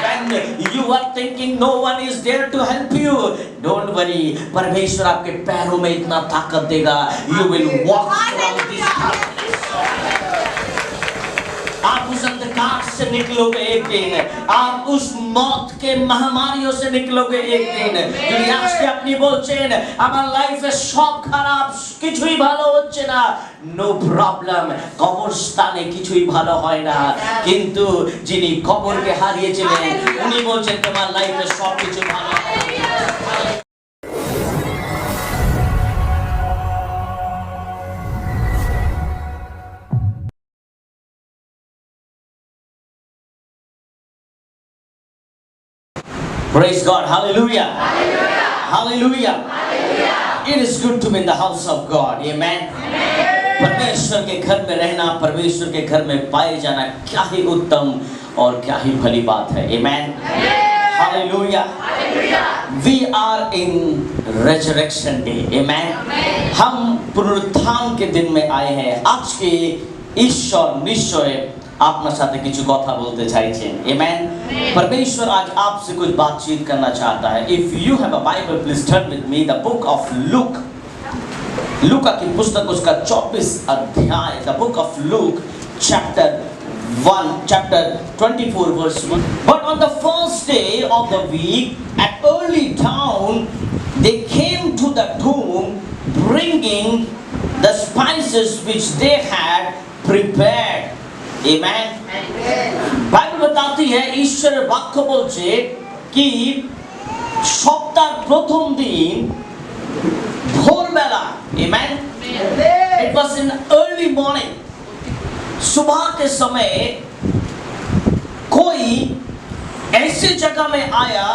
When you are thinking no one is there to help you, don't worry. परमेश्वर आपके पैरों में इतना ताकत देगा. You will walk from this darkness. आप उस अंधकार से निकलोगे एक दिन. आप उस मौत के महामारियों से निकलोगे एक दिन. যদি আজকে আপনি বলছেন আমার লাইফে সব খারাপ, কিছুই ভালো হচ্ছে না, নো প্রবলেম. কবরস্থানে কিছুই ভালো হয় না, কিন্তু যিনি কবরকে হারিয়েছিলেন উনি বলছেন তোমার লাইফে সবকিছু ভালো হবে. Praise God. Hallelujah. Hallelujah. Hallelujah. Hallelujah. It is good to be in the house of God. Amen. परमेश्वर के घर में रहना, परमेश्वर के घर में पाए जाना क्या ही उत्तम और क्या ही भली बात है. Amen. Hallelujah. We are in resurrection day. Amen. हम पुनरुत्थान के दिन में आए हैं. आज के ईश्वर निश्चय আপনার সাথে কিছু কথা বলতে চাইছেন. Amen. परमेश्वर आज आपसे कुछ बातचीत करना चाहता है. If you have a Bible, please turn with me the book of Luke. लूका की पुस्तक उसका 24 अध्याय. The book of Luke chapter 24 verse 1. But on the first day of the week at early dawn they came to the tomb bringing the spices which they had prepared. Amen. Bible बताती है, ईश्वर वाक्य বলছে कि সপ্তাহের প্রথম দিন ভোরবেলা. Amen. It was in early morning. सुबह के समय कोई ऐसे जगह में आया,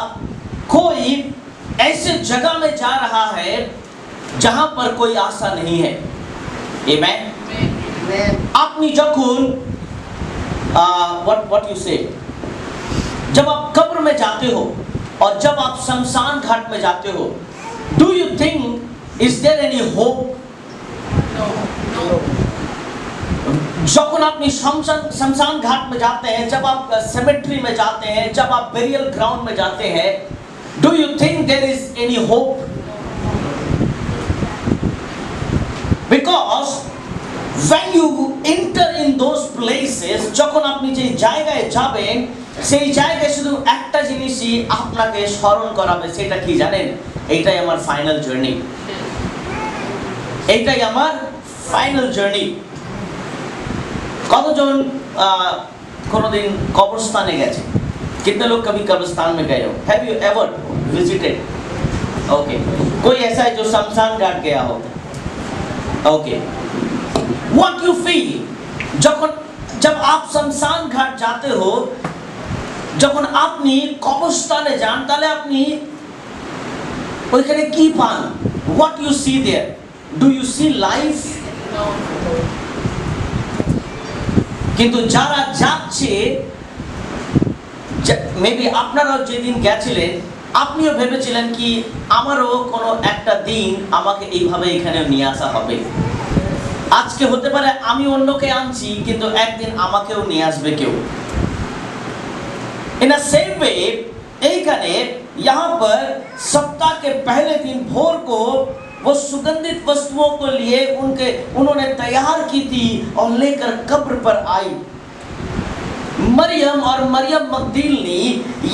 कोई ऐसे जगह में जा रहा है जहां पर कोई आशा नहीं है. Amen. আপনি যখন what you say, जब आप कब्र में जाते हो और जब आप शमशान घाट में जाते हो, do you think is there any hope? No. যখন আপনি शमशान घाट में जाते हैं, जब आप सेमेट्री में जाते हैं, जब आप बेरियल ग्राउंड में जाते हैं, do you think there is any hope? Because when you enter in those places, যখন আপনি যে জায়গায় যাবেন সেই জায়গায় শুধু একটা জিনিসই আপনাকে স্মরণ করাবে. সেটা কি জানেন? এইটাই আমার ফাইনাল জার্নি. এইটাই আমার ফাইনাল জার্নি. কতজন কোনদিন কবরস্থানে গেছে? कितने लोग कभी कब्रिस्तान में गए हो? Have you ever visited? Okay. कोई ऐसा है जो शमशान घाट गया हो? Okay. What you feel? जब आप शमशान घाट जाते हो, যখন আপনি কবরস্থানে যান, তাহলে আপনি ওইখানে কি পান? What you see there? Do you see life? No. কিন্তু যারা যাচ্ছে, মেবি আপনারাও যেদিন গেছিলেন আপনিও ভেবেছিলেন কি আমারও কোনো একটা দিন আমাকে এইভাবে এখানে নিয়ে আসা হবে. আজকে হতে পারে আমি অন্যকে আনছি, কিন্তু একদিন আমাকেও নিয়ে আসবে কেউ. In a same way, এইখানে यहाँ पर सप्ताह के पहले दिन भोर को वो सुगंधित वस्तुओं को लिए उन्होंने तैयार की थी और लेकर कब्र पर आई. मरियम और मरियम मगदलीनी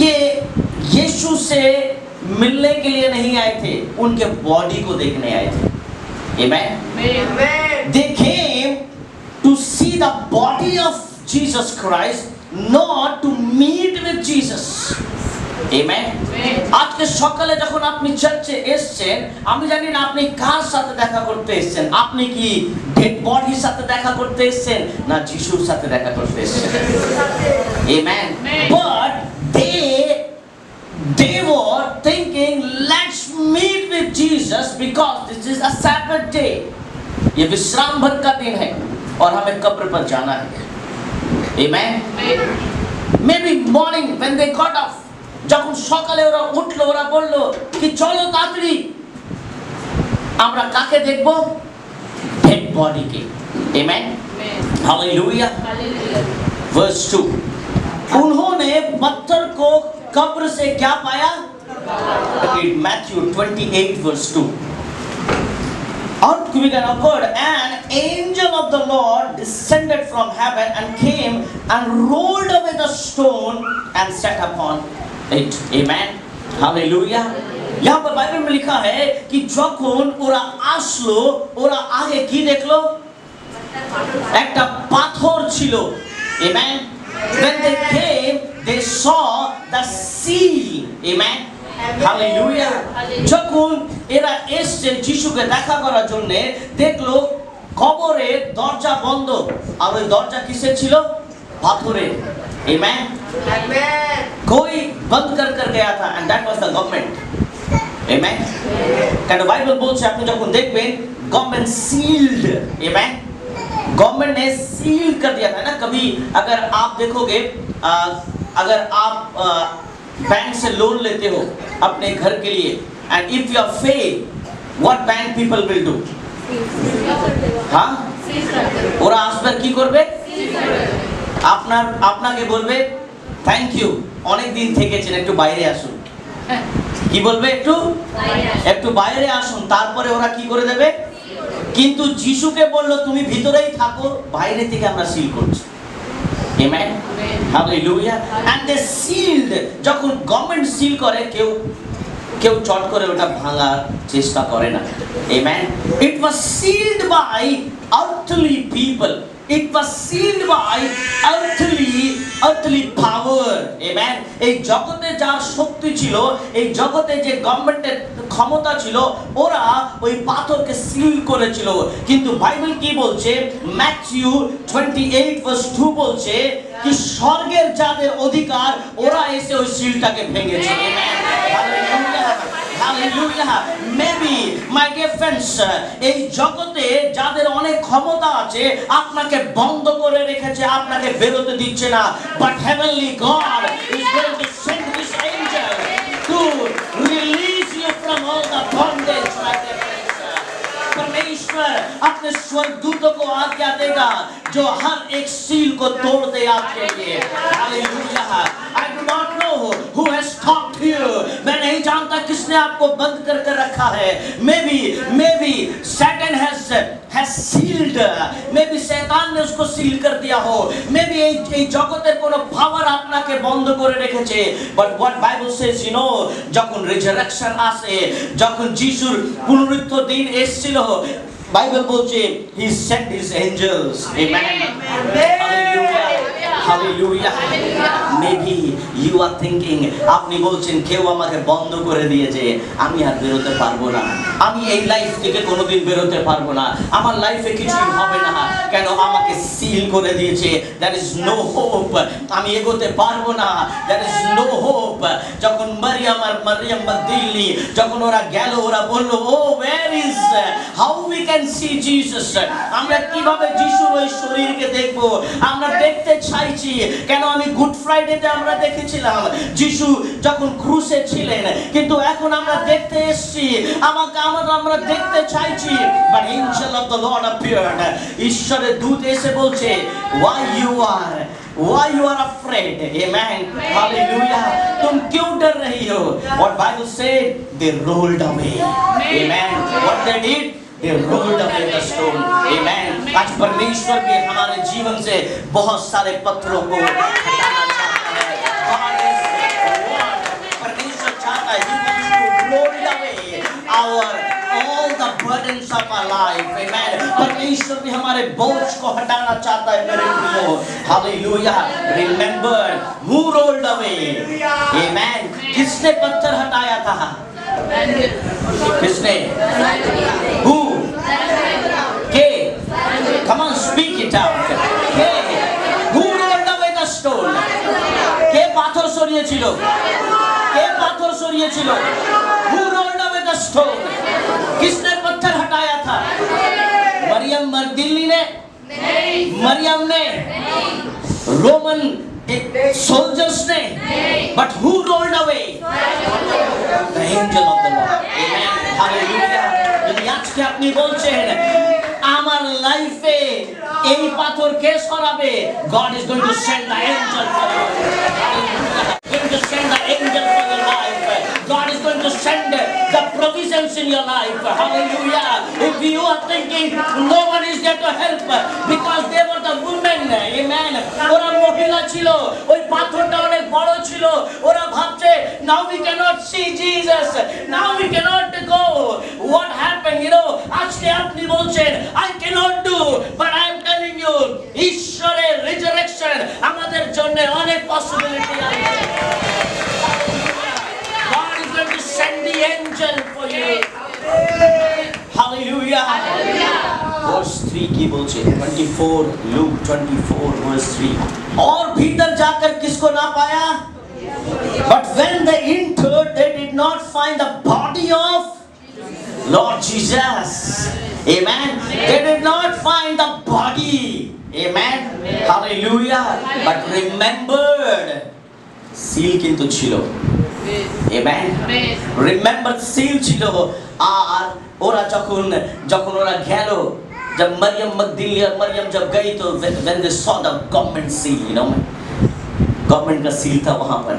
ये यीशु से मिलने के लिए नहीं आए थे, उनके बॉडी को देखने आए थे. Amen. They came to see the body of Jesus Christ, not to meet with Jesus. Amen. আজকে সকালে যখন আপনি চার্চে এসেছেন, আমি জানি না আপনি কার সাথে দেখা করতে এসেছেন. আপনি কি ডেড বডির সাথে দেখা করতে এসেছেন না যিশুর সাথে দেখা করতে এসেছেন? Amen. But they were thinking, let's meet with Jesus because this is a Sabbath day. ये विश्राम भर का दिन है और हमें कब्र पर जाना है. Amen. Maybe morning when they got up, যখন সকালে ওরা উঠলো, ওরা বলল কি চলো তাড়াতাড়ি আমরা কাকে দেখব? ডেড বডিকে. Amen. Hallelujah. Verse 2. उन्होंने पत्थर कब्र से क्या पाया? Matthew 28 verse 2. Earthquake and occurred, an angel of the Lord descended from heaven and came and rolled away the stone and sat upon it. Amen. Hallelujah. यहाँ पर बाइबल में लिखा है कि যখন ওরা আসলো ওরা আগে কি দেখলো? একটা পাথর ছিল। Amen. When they came, they saw the seal. Amen. Hallelujah. যখন এরা এসে যিশুকে দেখা করার জন্য দেখলো কবরের দরজা বন্ধ আর ওই দরজা কিসের ছিল? পাথরের। Amen. Amen. कोई बंद कर गया था and that was the government. Amen. কেন বাইবেল বলছে আপনি যখন দেখবেন गवर्नमेंट सील्ड. Amen. गवर्नमेंट ने सील कर दिया था ना। कभी अगर आप देखोगे अगर आप बैंक से लोन लेते हो अपने घर के लिए and if you are fail what bank people will do? हाँ ওরা আসবে কি করবে? আপনাকে বলবে থ্যাংক ইউ অনেক দিন থেকেছেন একটু বাইরে আসুন। কি বলবে? একটু বাইরে আসুন, তারপরে ওরা কি করে দেবে? কিন্তু যিশুকে বললো তুমি ভিতরেই থাকো, বাইরে থেকে আমরা সিল করছি। Amen. Hallelujah. And they sealed. যখন গভর্নমেন্ট সিল করে কেউ চট করে ওটা ভাঙার চেষ্টা করে না। Amen. It was sealed by earthly people. It was sealed by earthly power. Amen. এই জগতে যার শক্তি ছিল, এই জগতে যে গভর্নমেন্টের ক্ষমতা ছিল, ওরা ওই পাথরকে সিল করেছিল। কিন্তু বাইবেল কি বলছে? ম্যাথিউ 28 verse 2 বলছে কি স্বর্গের যাদের অধিকার ওরা এসে ওই সিলটাকে ভেঙেছে। Amen. Hallelujah. Hallelujah. Maybe my dear friends, এই জগতে যাদের অনেক ক্ষমতা আছে আপনাকে বন্ধ করে রেখেছে, আপনাকে বেরোতে দিচ্ছে না, but heavenly God is going to send his angel to release you from all the bondage, my dear friends. परमेश्वर अपने स्वर्गदूतों को आज्ञा देगा जो हर एक सील को तोड़ दे आपके लिए। Hallelujah. I do not know who has stopped you. मैं नहीं जानता किसने आपको बंद करके रखा है। Maybe Satan has sealed. Maybe शैतान ने उसको सील कर दिया हो। Maybe এই জগতের কোনো পাওয়ার আপনাকে বন্ধ করে রেখেছে। But what Bible says, you know, যখন resurrection আসে, যখন যিশুর পুনরুত্থ দিন এসেছিল, বাইবেল বলছে he sent his angels. Amen. Hallelujah. Hallelujah. Maybe you are thinking, আপনি বলছেন কেউ আমাকে বন্ধ করে দিয়েছে, আমি আর বেরোতে পারবো না, আমি এই লাইফ থেকে কোনোদিন বেরোতে পারবো না, আমার লাইফে কিছুই হবে না, কেন আমাকে সিল করে দিয়েছে, there is no hope, আমি এগোতে পারবো না, there is no hope। যখন মারিয়াম মাগদলিনী যখন ওরা গেল, ওরা বললো oh where is how we can see Jesus, আমরা কিভাবে যিশুর ওই শরীরকে দেখবো, আমরা দেখতে চাইছি। কেন আমি গুড ফ্রাইডেতে আমরা দেখেছিলাম যিশু যখন ক্রুশে ছিলেন, কিন্তু এখন আমরা দেখতে এসেছি, আমরা দেখতে চাইছি। But angel of the Lord appeared. ঈশ্বরের দূত এসে বলছে why you are afraid? Amen. Hallelujah. तुम क्यों डर रही हो? What Bible said? They rolled away. Amen. What they did? They rolled away the stone. Amen. आज परमेश्वर भी हमारे जीवन से बहुत सारे पत्थरों को हटाना चाहता है। परमेश्वर चाहता है He wants to roll away all the burdens of our life. Amen. परमेश्वर भी हमारे बोझ को हटाना चाहता है मेरे प्रियो। Hallelujah. Remember who rolled away? Amen. किसने पत्थर हटाया था? किसने? Who? के? Come on, speak it out. के? Who rolled away the stone? के पाथर सरिয়েছিল? के पाथर सरिয়েছিল? Who rolled away the stone? किसने पत्थर हटाया था? मरियम मगदलिनी ने? नहीं। मरियम ने? नहीं। रोमन soldiers ने? But who rolled away? The angel of the Lord. Amen. Hallelujah. যদি আজকে আপনি বলছেন আমার লাইফে এই পাথর কে সরাবে, God is going to send the angel for you. Going to send the angel in your life. Hallelujah. If you are thinking no one is there to help because they were the women, amen. ওরা মহিলা ছিল, ওই পাথরটা অনেক বড় ছিল, ওরা ভাবছে now we cannot see Jesus, now we cannot go. What happened, you know? আজকে আপনি বলছেন I cannot do, but I am telling you, ঈশ্বরের resurrection আমাদের জন্য অনেক possibility আছে। God is going to send the angel for you. Hallelujah. Verse 3 की बोलছে 24 Luke 24 verse 3 और भीतर जाकर किसको ना पाया? But when they entered, they did not find the body of Lord Jesus. Amen. They did not find the body. Amen. Hallelujah. But remembered, seal किंतु छिलो। Amen. Remember seal छिलो। আর ওরা যখন ওরা গেল, जब मरियम मगदलीनी और मरियम जब गई तो when they saw the government seal, you know, government का सील था वहां पर,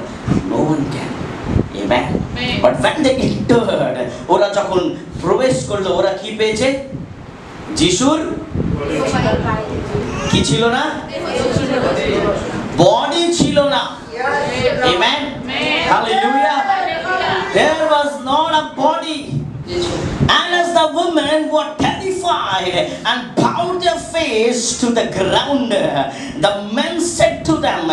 no one can. Amen. But when they entered, ওরা যখন প্রবেশ করলো, ওরা কি পেয়েছে? যিশুর কি ছিল না? বডি ছিল না। Amen. Hallelujah. There was not a body. And as the women were terrified and bowed their face to the ground, the men said to them,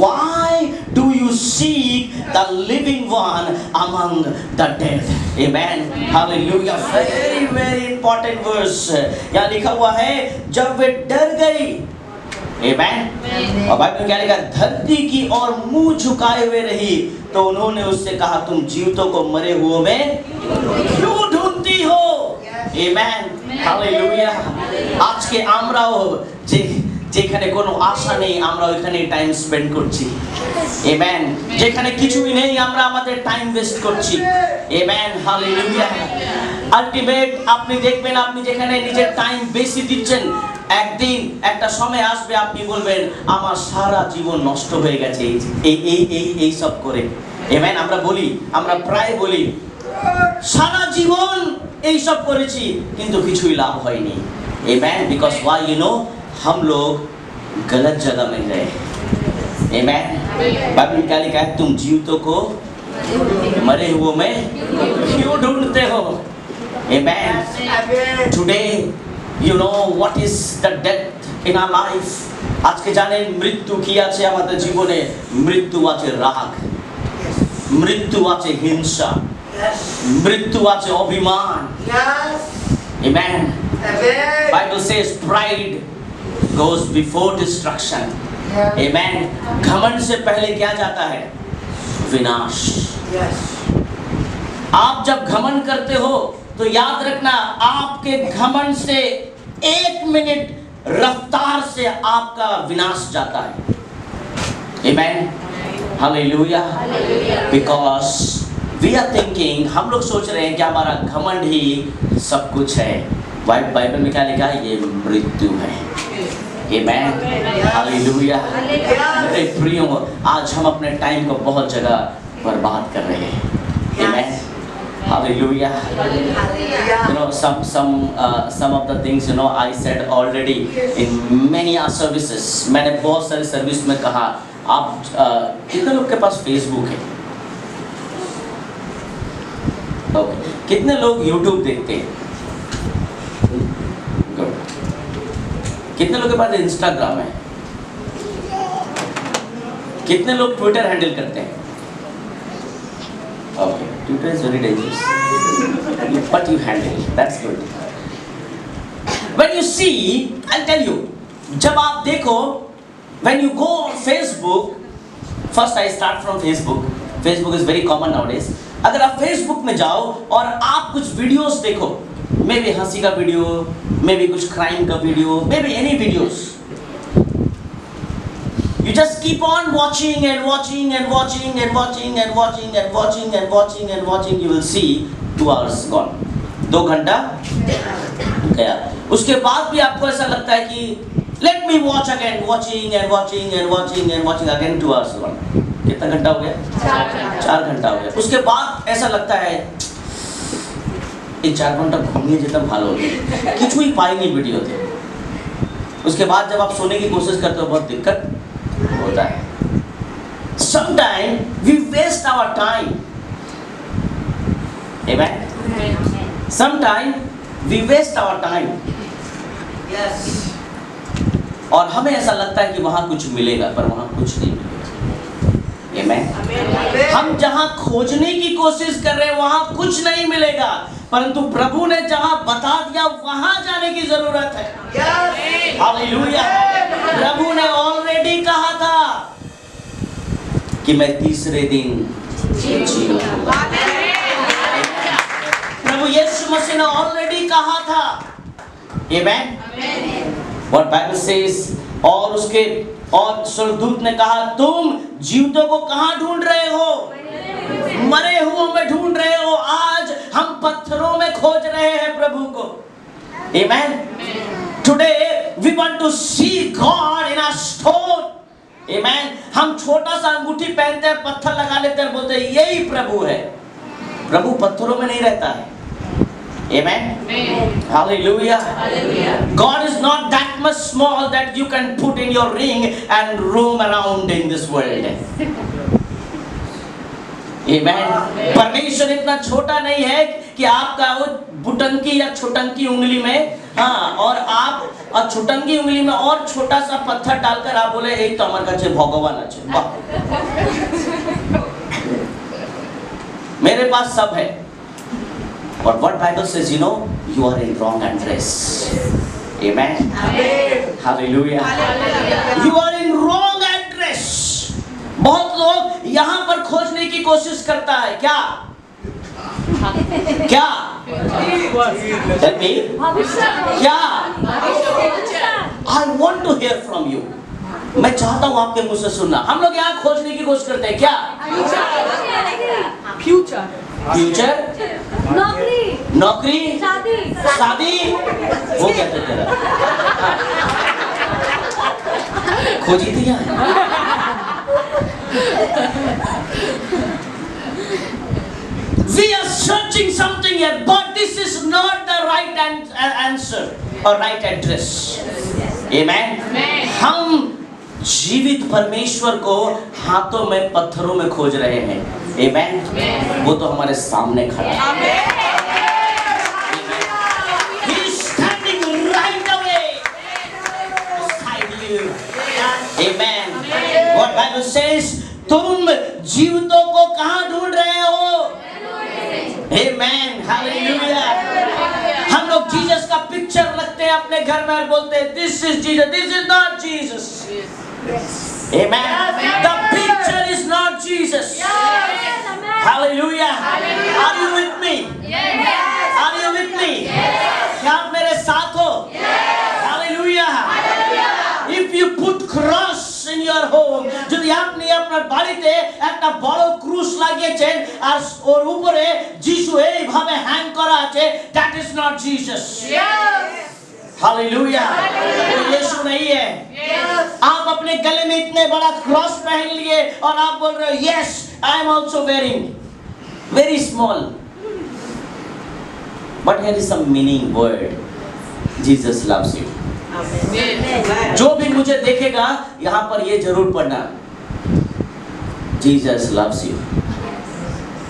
why do you seek the living one among the dead? Amen. Hallelujah. Very, very important verse. यहाँ लिखा हुआ है, जब वे डर गई, Amen. और Bible क्या लिखा? धरती की ओर मुंह झुकाए हुए रही, तो उन्होंने उससे कहा, तुम जीवितों को मरे हुओं में क्यों ढूंढती हो? Amen. Hallelujah. আজকে আমরাও যেখানে কোনো আশা নেই, আমরা ওইখানে টাইম স্পেন্ড করছি। Amen. যেখানে কিছুই নেই, আমরা আমাদের টাইম ওয়েস্ট করছি। Amen. Hallelujah. আলটিমেট আপনি দেখবেন, আপনি যেখানে নিজের টাইম বেশি দিচ্ছেন, একদিন একটা সময় আসবে আপনি বলবেন আমার সারা জীবন নষ্ট হয়ে গেছে এই সব করে। Amen. আমরা প্রায় বলি সারা জীবন এই সব করেছি কিন্তু কিছুই লাভ হয়নি। Amen. Because why, you know, हम लोग गलत जगह में गए। Amen. बाइबल क्या लिखा है? तुम जीवितों को मरे हुओं में क्यों ढूंढते हो? Amen. Today you know what is the death in our life. আজকে জানেন মৃত্যু কি আছে আমাদের জীবনে? মৃত্যু আছে রাগ, মৃত্যু আছে হিংসা, মৃত্যু আছে অভিমান। Amen. Bible says pride goes before destruction. Amen. घमंड से पहले क्या जाता है? विनाश। आप जब घमंड करते हो तो याद रखना, आपके घमंड से 1 मिनट रफ्तार से आपका विनाश जाता है। Amen. Hallelujah. Because we are thinking, हम लोग सोच रहे हैं कि हमारा घमंड ही सब कुछ है। बाइबल में क्या लिखा है? ये मृत्यु है। Amen. Hallelujah. मेरे प्रियो, आज हम अपने टाइम को बहुत जगह बर्बाद कर रहे हैं। Amen. Hallelujah. You know, some of the things, you know, I said already in many services. मैंने बहुत सारे सर्विस में कहा, आप कितने लोग के पास फेसबुक है? Okay. कितने लोग यूट्यूब देखते हैं? Good. कितने लोग के पास इंस्टाग्राम है? कितने लोग ट्विटर हैंडल करते हैं? Okay, Twitter is very dangerous, but you handle it. That's good. When you see, I'll tell you, जब आप देखो, when you go on Facebook, first I start from Facebook. Facebook is very common nowadays. अगर आप Facebook में जाओ और आप कुछ वीडियोस देखो, मे बी हंसी का वीडियो, मे बी कुछ क्राइम का video, may be any videos, you just keep on watching and watching and watching and watching and watching and watching and watching and watching, you will see 2 hours gone. 2 घंटा गया। उसके बाद भी आपको ऐसा लगता है कि let me watch again, watching and watching and watching and watching again, 2 hours gone. कितना घंटा हो गया? 4 घंटा हो गया। उसके बाद ऐसा लगता है এই 4 ঘন্টা ঘুমিয়ে যেতাম ভালো হতো, কিছুই পাইনি ভিডিওতে। उसके बाद जब आप सोने की कोशिश करते हो बहुत दिक्कत होता है। Sometimes we waste our time. Amen. Sometimes we waste our time. Yes. और हमें ऐसा लगता है कि वहां कुछ मिलेगा, पर वहां कुछ नहीं मिलेगा। Amen. हम जहां खोजने की कोशिश कर रहे हैं वहां कुछ नहीं मिलेगा, परंतु प्रभु ने जहां बता दिया वहां जाने की जरूरत है। हालेलुया। प्रभु ने ऑलरेडी कहा था कि मैं तीसरे दिन जी उठूंगा। प्रभु यीशु मसीह ने ऑलरेडी कहा था। आमेन। What Bible says, और उसके और स्वर्गदूत ने कहा तुम जीवितों को कहां ढूंढ रहे हो? मरे हुओं में ढूंढ रहे हो। आज हम पत्थरों में खोज रहे हैं प्रभु को। Amen. Today we want to see God in a stone. Amen. हम छोटा सा अंगूठी पहनते हैं, पत्थर लगा लेते हैं, बोलते हैं यही प्रभु है। प्रभु पत्थरों में नहीं रहता है। Amen. Hallelujah. God is not that much small that you can put in your ring and roam around in this world. Amen. परमेश्वर इतना छोटा नहीं है कि आपका वो बुटंकी या छोटंकी उंगली में, हाँ, और आप और छोटंकी उंगली में और छोटा सा पत्थर डालकर आप बोले एक तो हमारे काছে भगवान আছে। मेरे पास सब है। But what Bible says, you know, you are in wrong address. Amen. Hallelujah. You are in wrong address. बहुत लोग यहाँ पर खोजने की कोशिश करता है। क्या? क्या? Tell me. क्या? I want to hear from you. मैं चाहता हूँ आपके मुंह से सुनना। हम लोग यहाँ खोजने की कोशिश करते हैं। क्या? फ्यूचर। फ्यूचर? नौकरी। नौकरी? शादी। शादी? वो क्या कहते हैं? खोजी थी क्या? We are searching something here, but this is not the right answer or right address. Amen. हम जीवित परमेश्वर को हाथों में पत्थरों में खोज रहे हैं। Amen. वो तो हमारे सामने खड़ा है। He is standing right away beside you. Amen. What Bible says, तुम जीवितों को कहाँ ढूंढ रहे हो? Amen. Hallelujah. हम लोग जीसस का पिक्चर रखते हैं अपने घर में और बोलते हैं this is Jesus, this is not Jesus. Amen. The picture is not Jesus. Hallelujah. Are you with me? Are you with me? क्या आप मेरे साथ हो? Hallelujah. If you put cross in your home, যদি আপনি আপনার বাড়িতে একটা বড় ক্রুশ লাগিয়েছেন আর ওর উপরে যিশু এইভাবে হ্যাং করা আছে, that is not Jesus. Hallelujah. वो यीशु नहीं है। आप अपने गले में इतने बड़ा क्रॉस पहन लिए और आप बोल रहे हो yes, I am also wearing very small. But here is some meaning word. Jesus loves you. जो भी मुझे देखेगा यहाँ पर ये जरूर पढ़ना, Jesus loves you.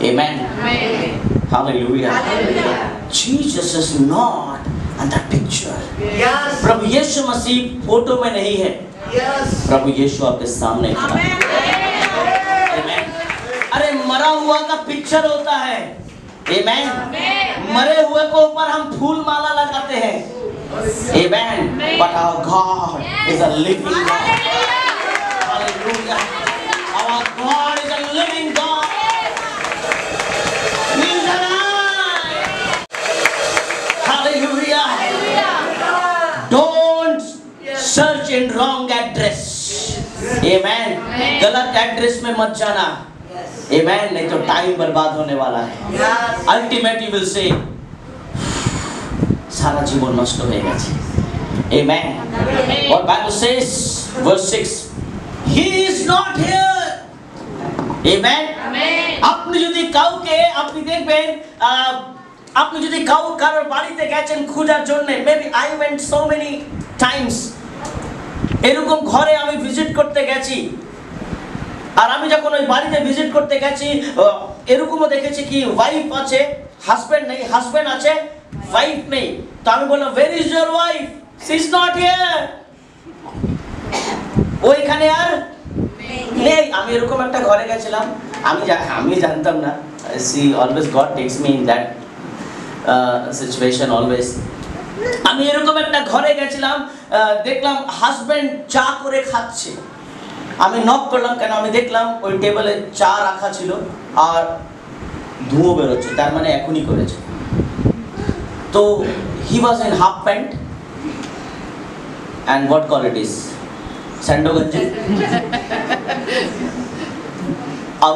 Amen. Hallelujah. Jesus is not in that picture. प्रभु यीशु मसीह फोटो में नहीं है। प्रभु यीशु आपके सामने खड़ा है। अरे मरा हुआ का पिक्चर होता है। Amen. मरे हुए को ऊपर हम फूल माला लगाते हैं। Amen. But our God is a living God. Hallelujah. Our God is a living God. He is alive. Hallelujah. Don't search in wrong address. Amen. गलत एड्रेस में मत जाना। Amen. नहीं तो टाइम बर्बाद होने वाला है। Ultimately you will say, सारा जीवन नष्ट हो जाएगा। Amen. What Bible says, verse 6, He is not here. Amen. আপনি যদি কাউকে আপনি দেখবেন আপনি যদি কারোর বাড়িতে গেছেন খোঁজার জন্য, maybe I went so many Times, এরকম ঘরে আমি ভিজিট করতে গেছি, আর আমি যখন ওই বাড়িতে ভিজিট করতে গেছি এরকমও দেখেছি কি ওয়াইফ আছে, হাজবেন্ড নেই, হাজবেন্ড আছে, ওয়াইফ নেই। তো আমি বললাম, where is your wife? She is not here. ওইখানে আর নেই। আমি এরকম একটা ঘরে গেছিলাম, আমি জানতাম না, she always God takes me in that situation always. আমি এরকম একটা ঘরে গেছিলাম, দেখলাম হাজবেন্ড চা করে খাচ্ছে। আমি নক করলাম, কেন আমি দেখলাম ওই টেবিলে চা রাখা ছিল আর ধুঁয়ো বেরোচ্ছে, তার মানে এখনই করেছে। তো he was in half pant and what call it is sando ganji, और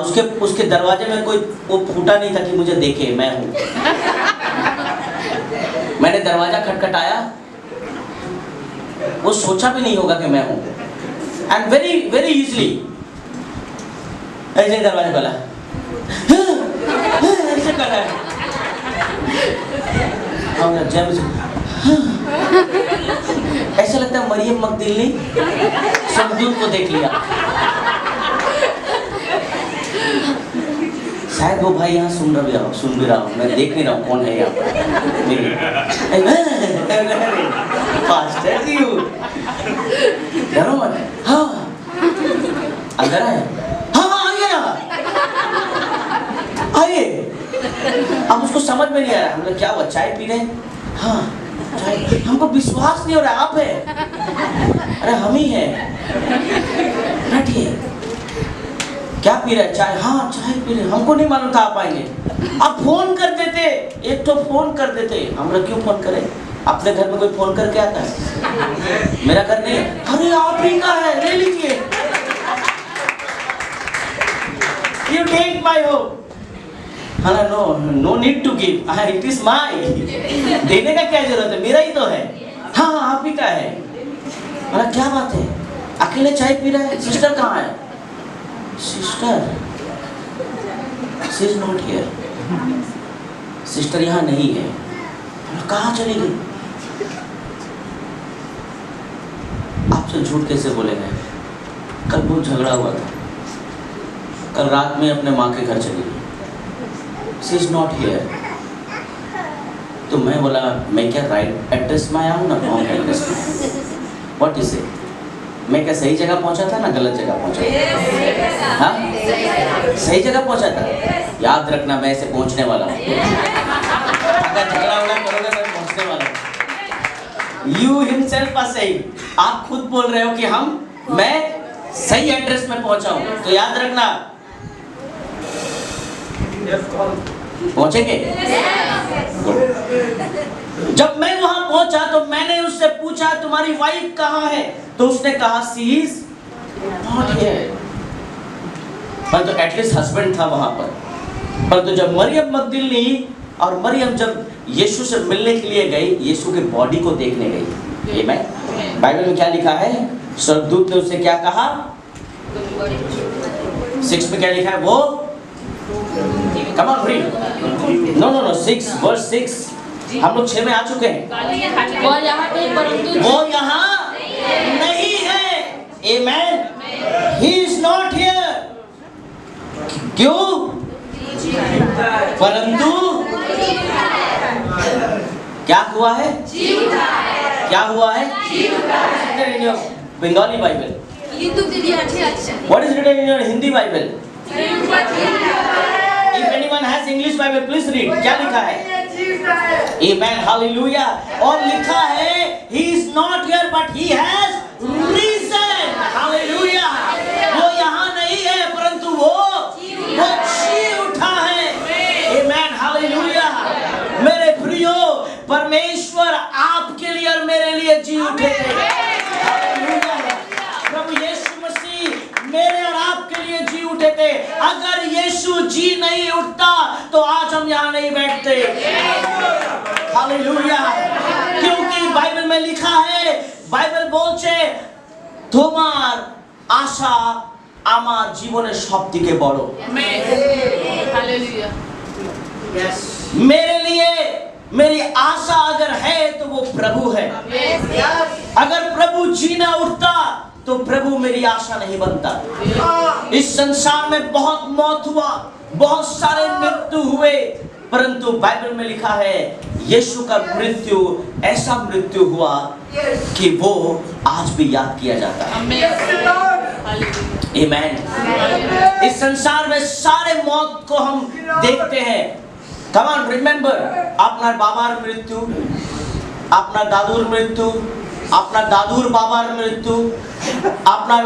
उसके दरवाजे में कोई वो फूटा नहीं था कि मुझे देखे मैं हूं। मैंने दरवाजा खटखटाया, वो सोचा भी नहीं होगा कि मैं हूं, एंड वेरी वेरी इजीली ऐसे दरवाजा खोला, ऐसे कर रहा है। ऐसा लगता है मरियम मगदलीनी स्वर्गदूत को देख लिया। शायद वो भाई यहाँ सुन भी रहा हूँ, मैं देख नहीं रहा हूँ कौन है यहाँ पर। फास्टर यू डरो मत। हाँ अंदर आए, हाँ आइए ना, आइए। अब उसको समझ में नहीं आ रहा, हम लोग क्या हुआ, चाय पी रहे हैं? हाँ चाय, हमको विश्वास नहीं हो रहा आप है। अरे हम ही हैं, बैठिए। क्या पी रहे? चाय। हाँ चाय पी रहे, हमको नहीं मालूम था आप आएंगे। आप फोन कर देते, एक तो फोन कर देते। हम लोग क्यों फोन करें, अपने घर में कोई फोन करके आता है? मेरा घर नहीं है। अरे आप ही का है, ले लीजिए। You take my home. No need to give, it is my। देने का क्या जरूरत है, मेरा ही तो है। हाँ आप ही का है। अरे क्या बात है, अकेले चाय पी रहा है? सिस्टर कहाँ है? Sister she is not here, sister यहाँ नहीं है। कहाँ चली गई? आपसे झूठ कैसे बोलेंगे? कल बहुत झगड़ा हुआ था, कल रात में अपने माँ के घर चली गई। She is not here. तो मैं बोला, मैं क्या राइट एड्रेस में आया हूँ ना रॉन्ग एड्रेस में? What is it? मैं क्या सही जगह पहुंचा था ना गलत जगह पहुंचा था? हाँ सही जगह पहुंचा था। याद रखना, मैं ऐसे पहुंचने वाला हूँ। अगर झगड़ा उड़ा करोगे मैं पहुंचने वाला हूँ। यू हिमसेल्फ आर सेइंग, आप खुद बोल रहे हो कि मैं सही एड्रेस में पहुंचा हूँ। तो याद रखना, पहुंचेंगे। जब मैं वहां पहुंचा तो मैंने उससे पूछा, तुम्हारी वाइफ कहाँ है? तो उसने कहा, शी इज नॉट हियर। पर तो एटलीस्ट हस्बैंड था वहां पर। तो जब मरियम मगदलीनी और मरियम जब यीशु से मिलने के लिए गई, यीशु के बॉडी को देखने गई। ये मैं बाइबल में क्या लिखा है, स्वर्गदूत ने उससे क्या कहा? 6 में क्या लिखा है वो? Come on, read. No, 6 verse 6. हम लोग 6 में आ चुके हैं। वो यहाँ नहीं है। Amen. He is not here. क्यों? परंतु क्या हुआ है? क्या हुआ है? Bengali Bible. What is written in your Hindi Bible? If anyone has English Bible, please read. क्या लिखा है? Amen, hallelujah. और लिखा है, He is not here, but He has risen. Hallelujah. वो यहाँ नहीं है, परंतु वो जी उठा है। Amen, hallelujah. मेरे प्रियो, परमेश्वर आपके लिए और मेरे लिए जी उठे थे। Hallelujah. प्रभु यीशु मसीह मेरे और आपके लिए जी उठे थे। अगर यीशु जी नहीं उठता तो आज हम यहाँ नहीं बैठते। हालेलुया। क्योंकि बाइबल में लिखा है, बाइबल बोलছে তোমার আশা আমার জীবনের সবথেকে বড়। हालेलुया। मेरे लिए मेरी आशा अगर है तो वो प्रभु है। अगर प्रभु जीना उठता तो प्रभु मेरी आशा नहीं बनता। इस संसार में बहुत मौत हुआ, बहुत सारे मृत्यु हुए, परंतु बाइबल में लिखा है यीशु का मृत्यु ऐसा मृत्यु हुआ कि वो आज भी याद किया जाता है। आमीन। इस संसार में सारे मौत को हम देखते हैं। Come on, remember, আপনার বাবার মৃত্যু, আপনার দাদুর মৃত্যু, আপনার দাদুর বাবার মৃত্যু, আপনার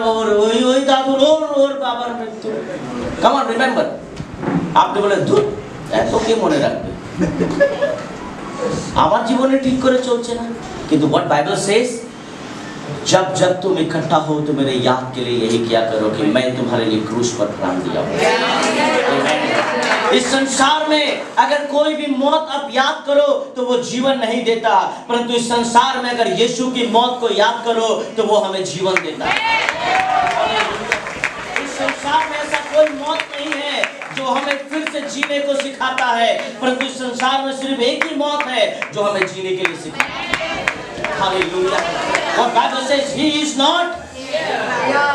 ওই দাদুর ওর বাবার মৃত্যু। Come on, remember. আপনি বলে ধুর এত কে মনে রাখবে, আমার জীবনে ঠিক করে চলছে না। কিন্তু what Bible says, जब जब तुम इकट्ठा हो तो मेरे याद के लिए यही किया करो कि मैं तुम्हारे लिए क्रूस पर प्राण दिया हूं। इस संसार में अगर कोई भी मौत आप याद करो तो वो जीवन नहीं देता, परंतु इस संसार में अगर यीशु की मौत को याद करो तो वो हमें जीवन देता है। इस संसार में ऐसा कोई मौत नहीं है जो हमें फिर से जीने को सिखाता है, परंतु इस संसार में सिर्फ एक ही मौत है जो हमें जीने के लिए सिखाता है। हालेलुया। और Bible says he is not,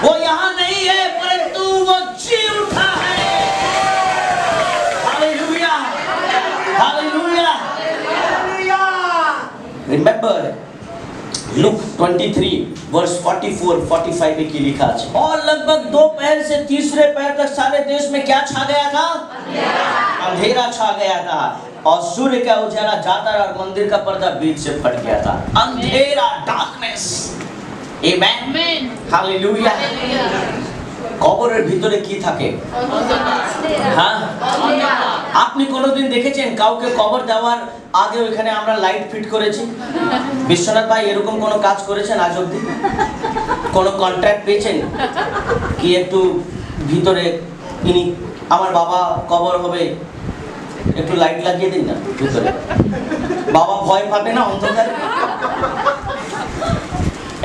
वो यहाँ नहीं है परंतु वो जी उठा है। Hallelujah, hallelujah. Remember Luke 23 verse 44-45 में की लिखा है, और लगभग दोपहर से तीसरे पहर तक सारे देश में क्या छा गया था? अंधेरा छा गया था और सूर्य का उजाला जाता रहा और मंदिर का पर्दा बीच से फट गया था। अंधेरा, डार्कनेस। आमेन, हालेलुया। কবরের ভিতরে কি থাকে? হ্যাঁ, আপনি কোনোদিন দেখেছেন কাউকে কবর দেওয়ার আগে ওখানে আমরা লাইট ফিট করেছি? বিশ্বনাথ ভাই এরকম কোনো কাজ করেছেন আজ অবধি? কোনো কন্ট্রাক্ট পেয়েছেন কি একটু ভিতরে ইনি আমার বাবা কবর হবে একটু লাইট লাগিয়ে দিন না ভিতরে, বাবা ভয় পাবে না অন্ধকারে?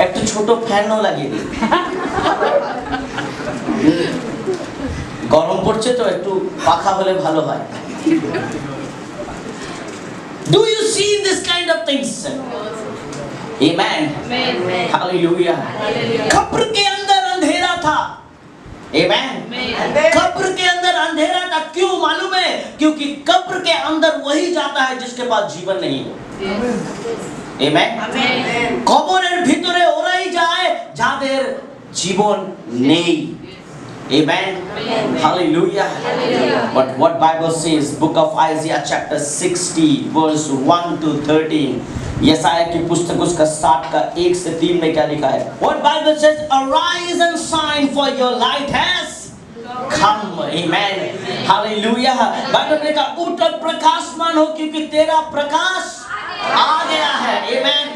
একটু ছোট ফ্যানও লাগিয়ে দিন, গরম পড়ছে তো একটু পাখা হলে ভালো হয়। Do you see this kind of things? Amen. Hallelujah. कब्र के अंदर अंधेरा था। Amen. कब्र के अंदर अंधेरा था, क्यों मालूम है? क्योंकि कब्र के अंदर वही जाता है जिसके पास जीवन नहीं है। Amen. কবরের ভিতরে ওরাই যায় যাদের জীবন নেই। Amen. Hallelujah. But what Bible says, book of Isaiah chapter 60 verse 1 to 13, यसाया की पुस्तक उसका 60 का 1 से 3 में क्या लिखा है? What Bible says, arise and shine for your light has come. Amen. Hallelujah. Bible ने कहा उठ और प्रकाशमान हो क्योंकि तेरा प्रकाश आ गया है। Amen.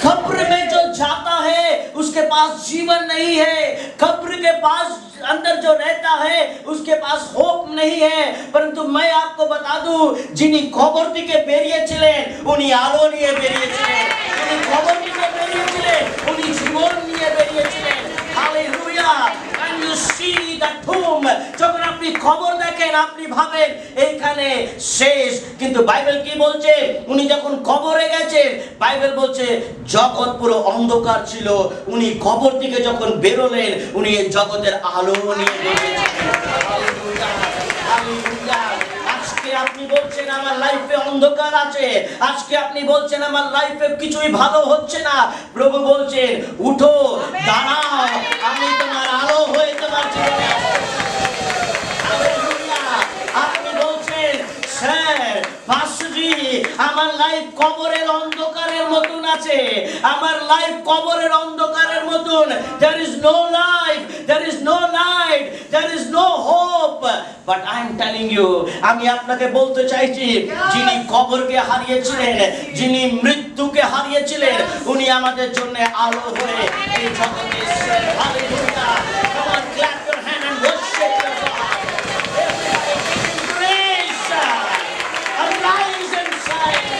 कब्र में जो जाता है उसके पास जीवन नहीं है, कब्र के पास अंदर जो रहता है उसके पास होप नहीं है। परंतु मैं आपको बता दूं, जिन्हीं कब्र के बेरिए चले उन्हीं आलो निये बेरिए चले, जिन्हीं कब्र के बेरिए चले उन्हीं जीवन निये बेरिए चले। Hallelujah. When you see the tomb, যখন আপনি খবর দেখেন আপনি ভাবেন এইখানে শেষ, কিন্তু বাইবেল কি বলছে? উনি যখন কবরে গেছেন বাইবেল বলছে জগৎ পুরো অন্ধকার ছিল, উনি কবর থেকে যখন বেরোলেন উনি এই জগতের আলো নিয়ে বেরিয়েছেন। Hallelujah, hallelujah. আজকে আপনি বলছেন আমার লাইফে অন্ধকার আছে, আজকে আপনি বলছেন আমার লাইফে কিছুই ভালো হচ্ছে না, প্রভু বলছেন উঠো, দাঁড়াও, আমি তোমার আলো হয়ে তোমার জীবনে আসব। হালেলুয়া। আপনি বলছেন স্যার পাস্টরজি আমার লাইফ কবরের অন্ধকারের মতন আছে, আমার লাইফ কবরের অন্ধকারের মতন, there is no life, there is no light, there is no hope, but I am telling you, আমি আপনাকে বলতে চাইছি যিনি কবরকে হারিয়েছিলেন, যিনি মৃত্যুকে হারিয়েছিলেন, উনি আমাদের জন্য আলো হয়ে এই জগতে এসেছেন। Hallelujah. Come on, clap your hand and worship your God. Praise, arise and shine.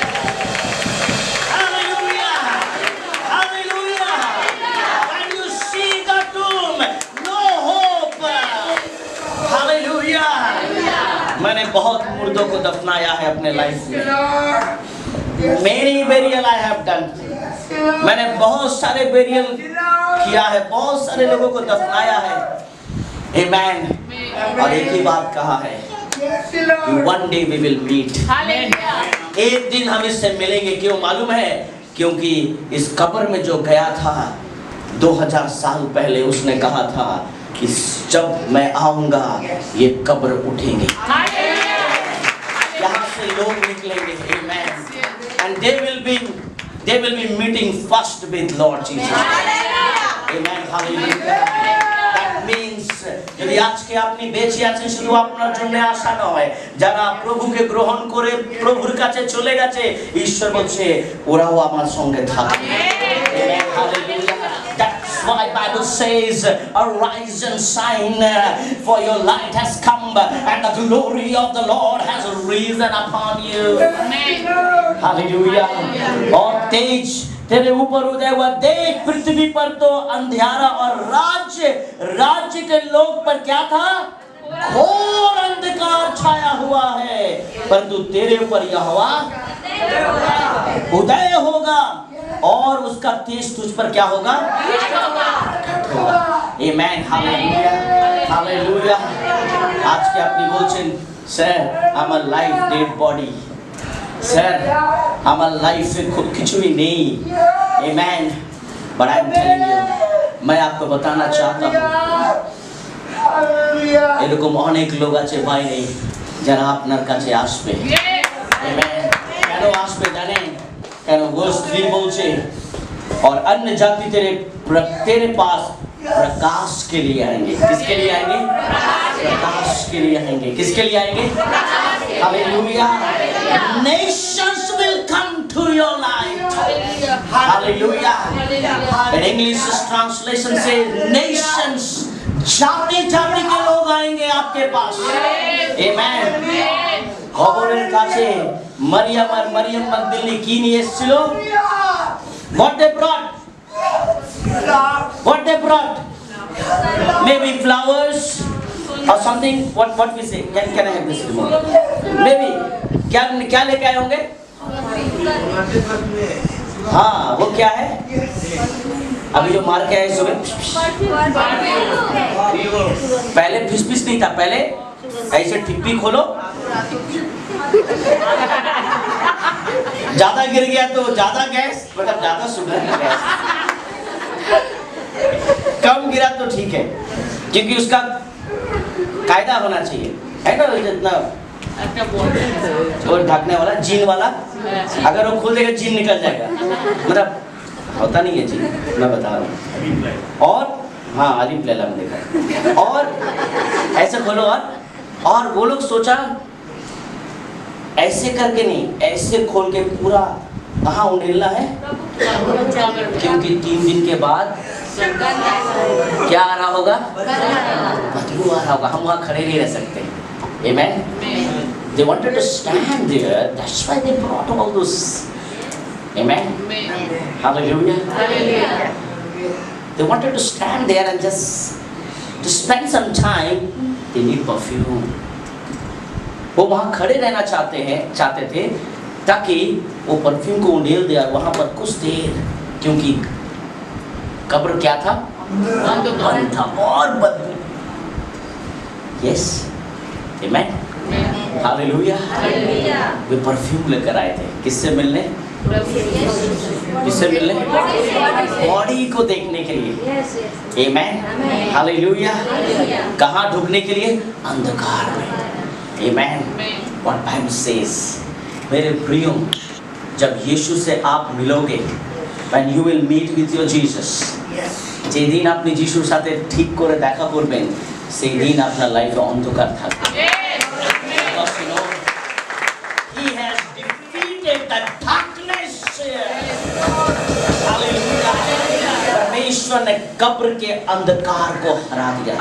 Hallelujah, hallelujah. When you see the tomb, no hope. Hallelujah. मैंने बहुत मुर्दों को दफनाया है अपने लाइफ में, Many burial I have done. मैंने बहुत सारे बेरियल किया है, बहुत सारे लोगों को दफनाया है। Amen. और एक ही बात कहा है, one day we will meet. एक दिन हम इससे मिलेंगे। क्यों मालूम है? क्योंकि इस कब्र में जो गया था 2000 साल पहले, उसने कहा था कि जब मैं आऊंगा ये कब्र उठेंगे, यहाँ से लोग निकलेंगे। Amen. And they will be meeting first with Lord Jesus. Amen. Hallelujah. That means যদি আজকে আপনি বেঁচে আছেন শুধু আপনার জন্য আশা নয়, যারা প্রভুকে গ্রহণ করে প্রভুর কাছে চলে গেছে, ঈশ্বর বলছে ওরাও আমার সঙ্গে থাকবে। Amen. Hallelujah. That's why Bible says, arise and shine, for your light has come and the glory of the Lord has risen upon you. Amen. Hallelujah. और तेज तेरे ऊपर उदय हुआ। देख पृथ्वी पर तो अंधियारा और राज्य के लोग पर क्या था? घोर अंधकार छाया हुआ है, परंतु तेरे ऊपर यहोवा उदय होगा और उसका तेज तुझ पर क्या होगा? Amen. Hallelujah. Hallelujah. आज के अपनी बोलছেন, স্যার আমার লাইফ ডেড বডি, স্যার আমার লাইফে কিছুই নেই। Amen. But I'm telling you, मैं आपको बताना चाहता हूँ, এরকম অনেক লোক আছে বাইরে যারা আপনার কাছে আসবে। Amen. কেন আসবে জানেন? কেন? वर्ष 3 बोलছে, और अन्य जाति तेरे पास प्रकाश के लिए आएंगे। किसके लिए आएंगे? प्रकाश के लिए आएंगे। किसके लिए आएंगे? Hallelujah. Nations will come to your light. Hallelujah. In English translation says nations, जाति के लोग आएंगे आपके पास। Amen. খবরের কাছে মরিয়ম মগদলিনী কি নিয়ে এসেছিল? What they brought? Maybe flowers or something. What we say? Can I have this remote? Maybe क्या लेके आए होंगे? हाँ, वो क्या है? अभी जो मार के आए सुबह, पहले फिस नहीं था, पहले ऐसे टिप्पी खोलो, ज्यादा गिर गया तो ज्यादा गैस, मतलब ज्यादा शुगर की गैस, कम गिरा तो ठीक है, क्योंकि उसका कायदा होना चाहिए, है ना? जितना और ढकने वाला जीन वाला, अगर वो खोल देगा जीन निकल जाएगा, मतलब होता नहीं है जीन, मैं बता रहा हूँ। और हाँ, आलिफ लैला में देखा, और ऐसे खोलो, और वो लोग सोचा ऐसे करके नहीं, ऐसे खोल के पूरा कहाँ उंडेलना है, क्योंकि 3 दिन के बाद क्या आ रहा होगा? बदबू आ रहा होगा, हम वहाँ खड़े नहीं रह सकते। Amen. They wanted to stand there, that's why they brought all those. Amen. Hallelujah. They wanted to stand there and just to spend some time. They need perfume. वो वहाँ खड़े रहना चाहते थे ताकि वो परफ्यूम को उंडेल दे और वहाँ पर कुछ देर, क्योंकि कब्र क्या था? बंद था और बदबू। Yes. Amen. Hallelujah. वे परफ्यूम लेकर आए थे, किससे मिलने? किससे मिलने? बॉडी को देखने के लिए। Amen. Hallelujah. कहाँ ढूंढने के लिए? अंधकार में। Amen. What Bible says, मेरे प्रियो, जब यीशु से आप मिलोगे, when you will meet with your Jesus, যেদিন আপনি যিশুর সাথে ঠিক করে দেখা করবেন, সেই দিন আপনার লাইফে অন্ধকার থাকবে। Because you know, He has defeated the darkness. Hallelujah. परमेश्वर ने कब्र के अंधकार को हरा दिया।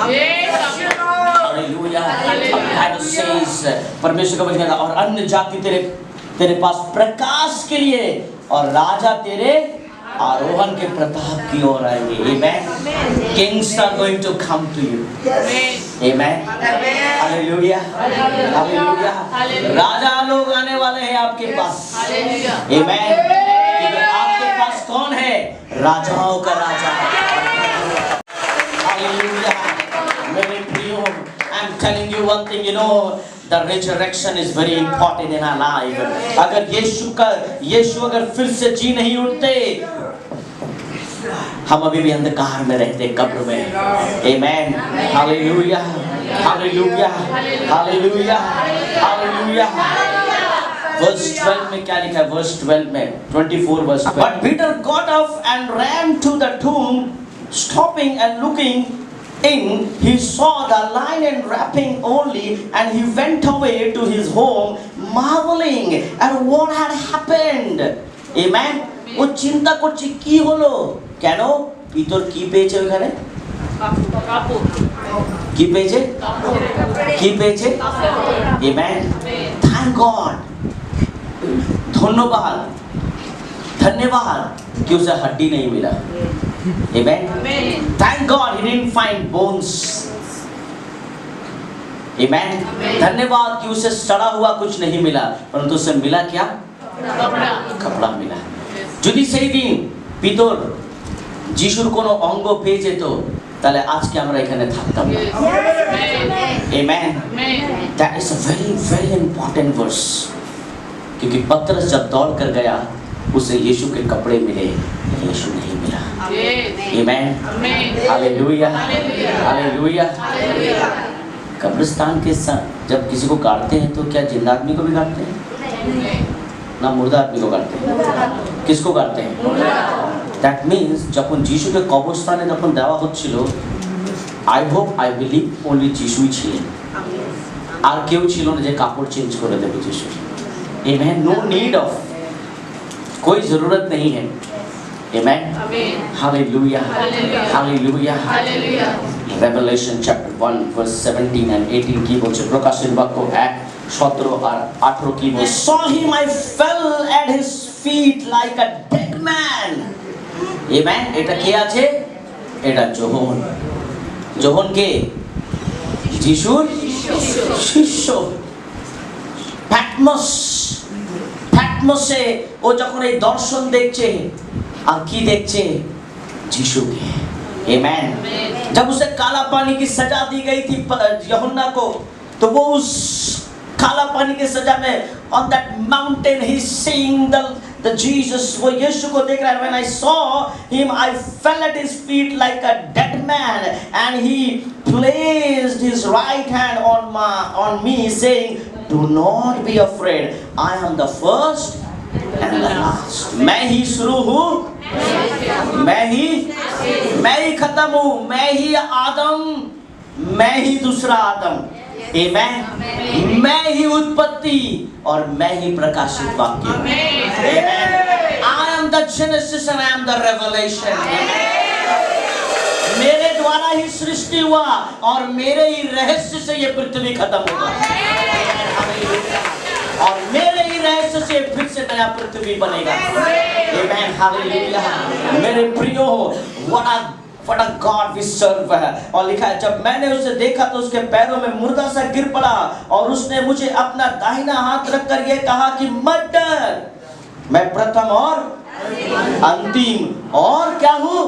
Hallelujah. Bible says, परमेश्वर का वचन कहता है, और अन्य जाति तेरे पास प्रकाश के लिए और राजा तेरे आरोहण के प्रताप की ओर आएंगे। Amen. Kings are going to come to you. Amen. Hallelujah. Hallelujah. राजा लोग आने वाले हैं आपके पास। Amen. क्योंकि आपके पास कौन है? राजाओं का राजा। Hallelujah. मेरे प्रियो, I'm telling you one thing, you know, the resurrection is very important in our life. अगर यीशु अगर फिर से जी नहीं उठते, हम अभी भी अंधकार में रहते, कब्र में। Amen. Hallelujah. Hallelujah. Hallelujah. Hallelujah. Verse 12 में क्या लिखा है? Verse 12 में 24 verse 12. But Peter got up and ran to the tomb, stopping and looking in. He saw the linen wrapping only, and he went away to his home, marveling at what had happened. Amen. वो चिंता করছে কি হলো? কেন? পিতর কি পেয়েছে ওখানে? কি পেয়েছে? কি পেয়েছে? Amen. Thank God. धन्यवाद कि उसे हड्डी नहीं मिला। Amen. Thank God he didn't find bones. Amen. धन्यवाद कि उसे सड़ा हुआ कुछ नहीं मिला, परंतु उसे मिला क्या? कपड़ा मिला। যদি সেই দিন পিতর যিশুর কোনো অঙ্গ পেয়ে যেত, তাহলে আজকে আমরা এখানে থাকতাম না। Amen. That is a very very important verse. क्योंकि पतरस जब दौड़ कर गया, उसे यीशु के कपड़े मिले, यीशु नहीं मिला। Amen. Hallelujah. Hallelujah. कब्रिस्तान के साथ जब किसी को गाड़ते हैं तो क्या जिंदा आदमी को भी गाड़ते हैं? ना मुर्दा आदमी को गाड़ते हैं। किसको गाड़ते हैं? That means যখন যিশুকে কবরস্থানে যখন দেওয়া হচ্ছিল, I hope I believe only যিশুই ছিলেন, আর কেউ ছিল না যে কাপড় চেঞ্জ করে দেবে যিশু। Amen. No need of, कोई जरूरत नहीं है। Amen. Hallelujah. Hallelujah. Revelation chapter 1 verse 17 and 18 কি বলছে? প্রকাশের বাক্য 1:17 আর 18 কি বলছে? Saw him, I fell at his feet like a dead man. Amen. এটা কে আছে? এটা যোহন। যোহন কে? যিশুর শিষ্য। पैटमोसे वो যখন এই দর্শন দেখছে, আর কি দেখছে? যিশুকে। Amen. जब उसे काला पानी की सजा दी गई थी यूहन्ना को, तो वो उस काला पानी की सजा में on that mountain he seeing the Jesus, वो यीशु को देख रहा है। When I saw him, I fell at his feet like a dead man, and he placed his right hand on me, saying, do not be afraid, I am the first and the last. मैं ही शुरू हूँ, मैं ही खत्म हूँ, मैं ही आदम, मैं ही दूसरा आदम। Amen. मैं ही उत्पत्ति और मैं ही प्रकाशित वाक्य। Amen. I am the Genesis and I am the Revelation. मेरे द्वारा ही सृष्टि हुआ और मेरे ही रहस्य से ये पृथ्वी खत्म होगा, और मेरे ही रहस्य से फिर से नया पृथ्वी बनेगा। Amen. Hallelujah. मेरे प्रियो, what a God we serve है। और लिखा है, जब मैंने उसे देखा तो उसके पैरों में मुर्दा सा गिर पड़ा, और उसने मुझे अपना दाहिना हाथ रखकर ये कहा कि मत डर, मैं प्रथम और अंतिम और क्या हूँ?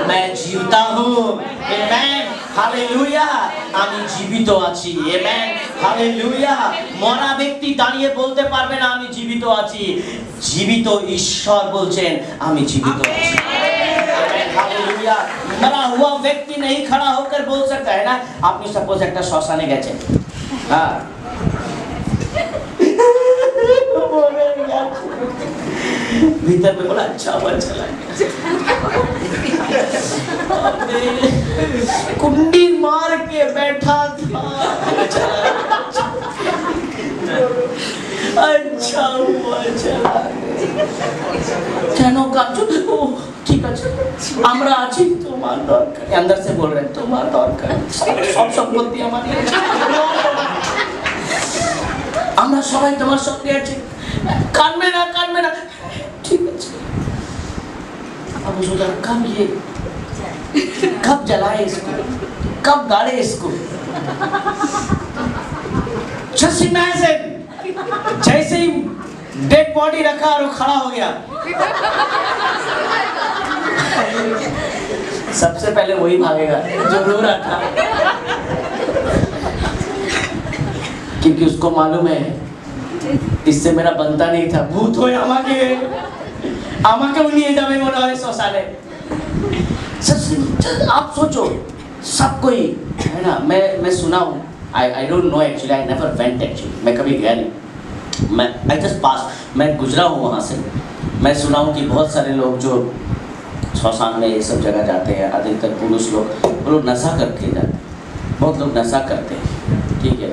मैं जीवता हूँ। Amen. Hallelujah. আমি জীবিত আছি। Amen. Hallelujah. মরা ব্যক্তি দাঁড়িয়ে বলতে পারবে না আমি জীবিত আছি। জীবিত ঈশ্বর বলছেন আমি জীবিত আছি। Amen. Hallelujah. मरा हुआ व्यक्ति नहीं खड़ा होकर बोल सकता है ना। আপনি सपोज একটা শ্মশানে গেছেন, হ্যাঁ, भीतर में बोला अच्छा हुआ चला गया, कुंडी मार के बैठा था, अच्छा हुआ चला কেন কাঁদছো? ও ঠিক আছে, আমরা আছি, তোমার দরকার। अंदर से बोल रहे हैं তোমার দরকার, সব সম্পত্তি আমার, আমরা সবাই তোমার সঙ্গে আছি, কাঁদবে না, ঠিক আছে। अब वो सोचा कब जलाए इसको, कब गाड़े इसको। Just imagine, जैसे ही डेड बॉडी रखा और वो खड़ा हो गया, सबसे पहले वही भागेगा जो रो रहा था, क्योंकि उसको मालूम है इससे मेरा बनता नहीं था। भूत हो আমাকেও নিয়ে যাবে মনে হয় শ্মশানে। आप सोचो, सब कोई है ना, मैं सुना हूँ, I don't know actually, I never went actually, मैं कभी गया नहीं, मैं आई जस्ट पास, मैं गुजरा हूँ वहाँ से। मैं सुना हूँ कि बहुत सारे लोग जो श्मशान में ये सब जगह जाते हैं, अधिकतर पुरुष लोग, वो लोग नशा करके जाते हैं, बहुत लोग नशा करते हैं, ठीक है।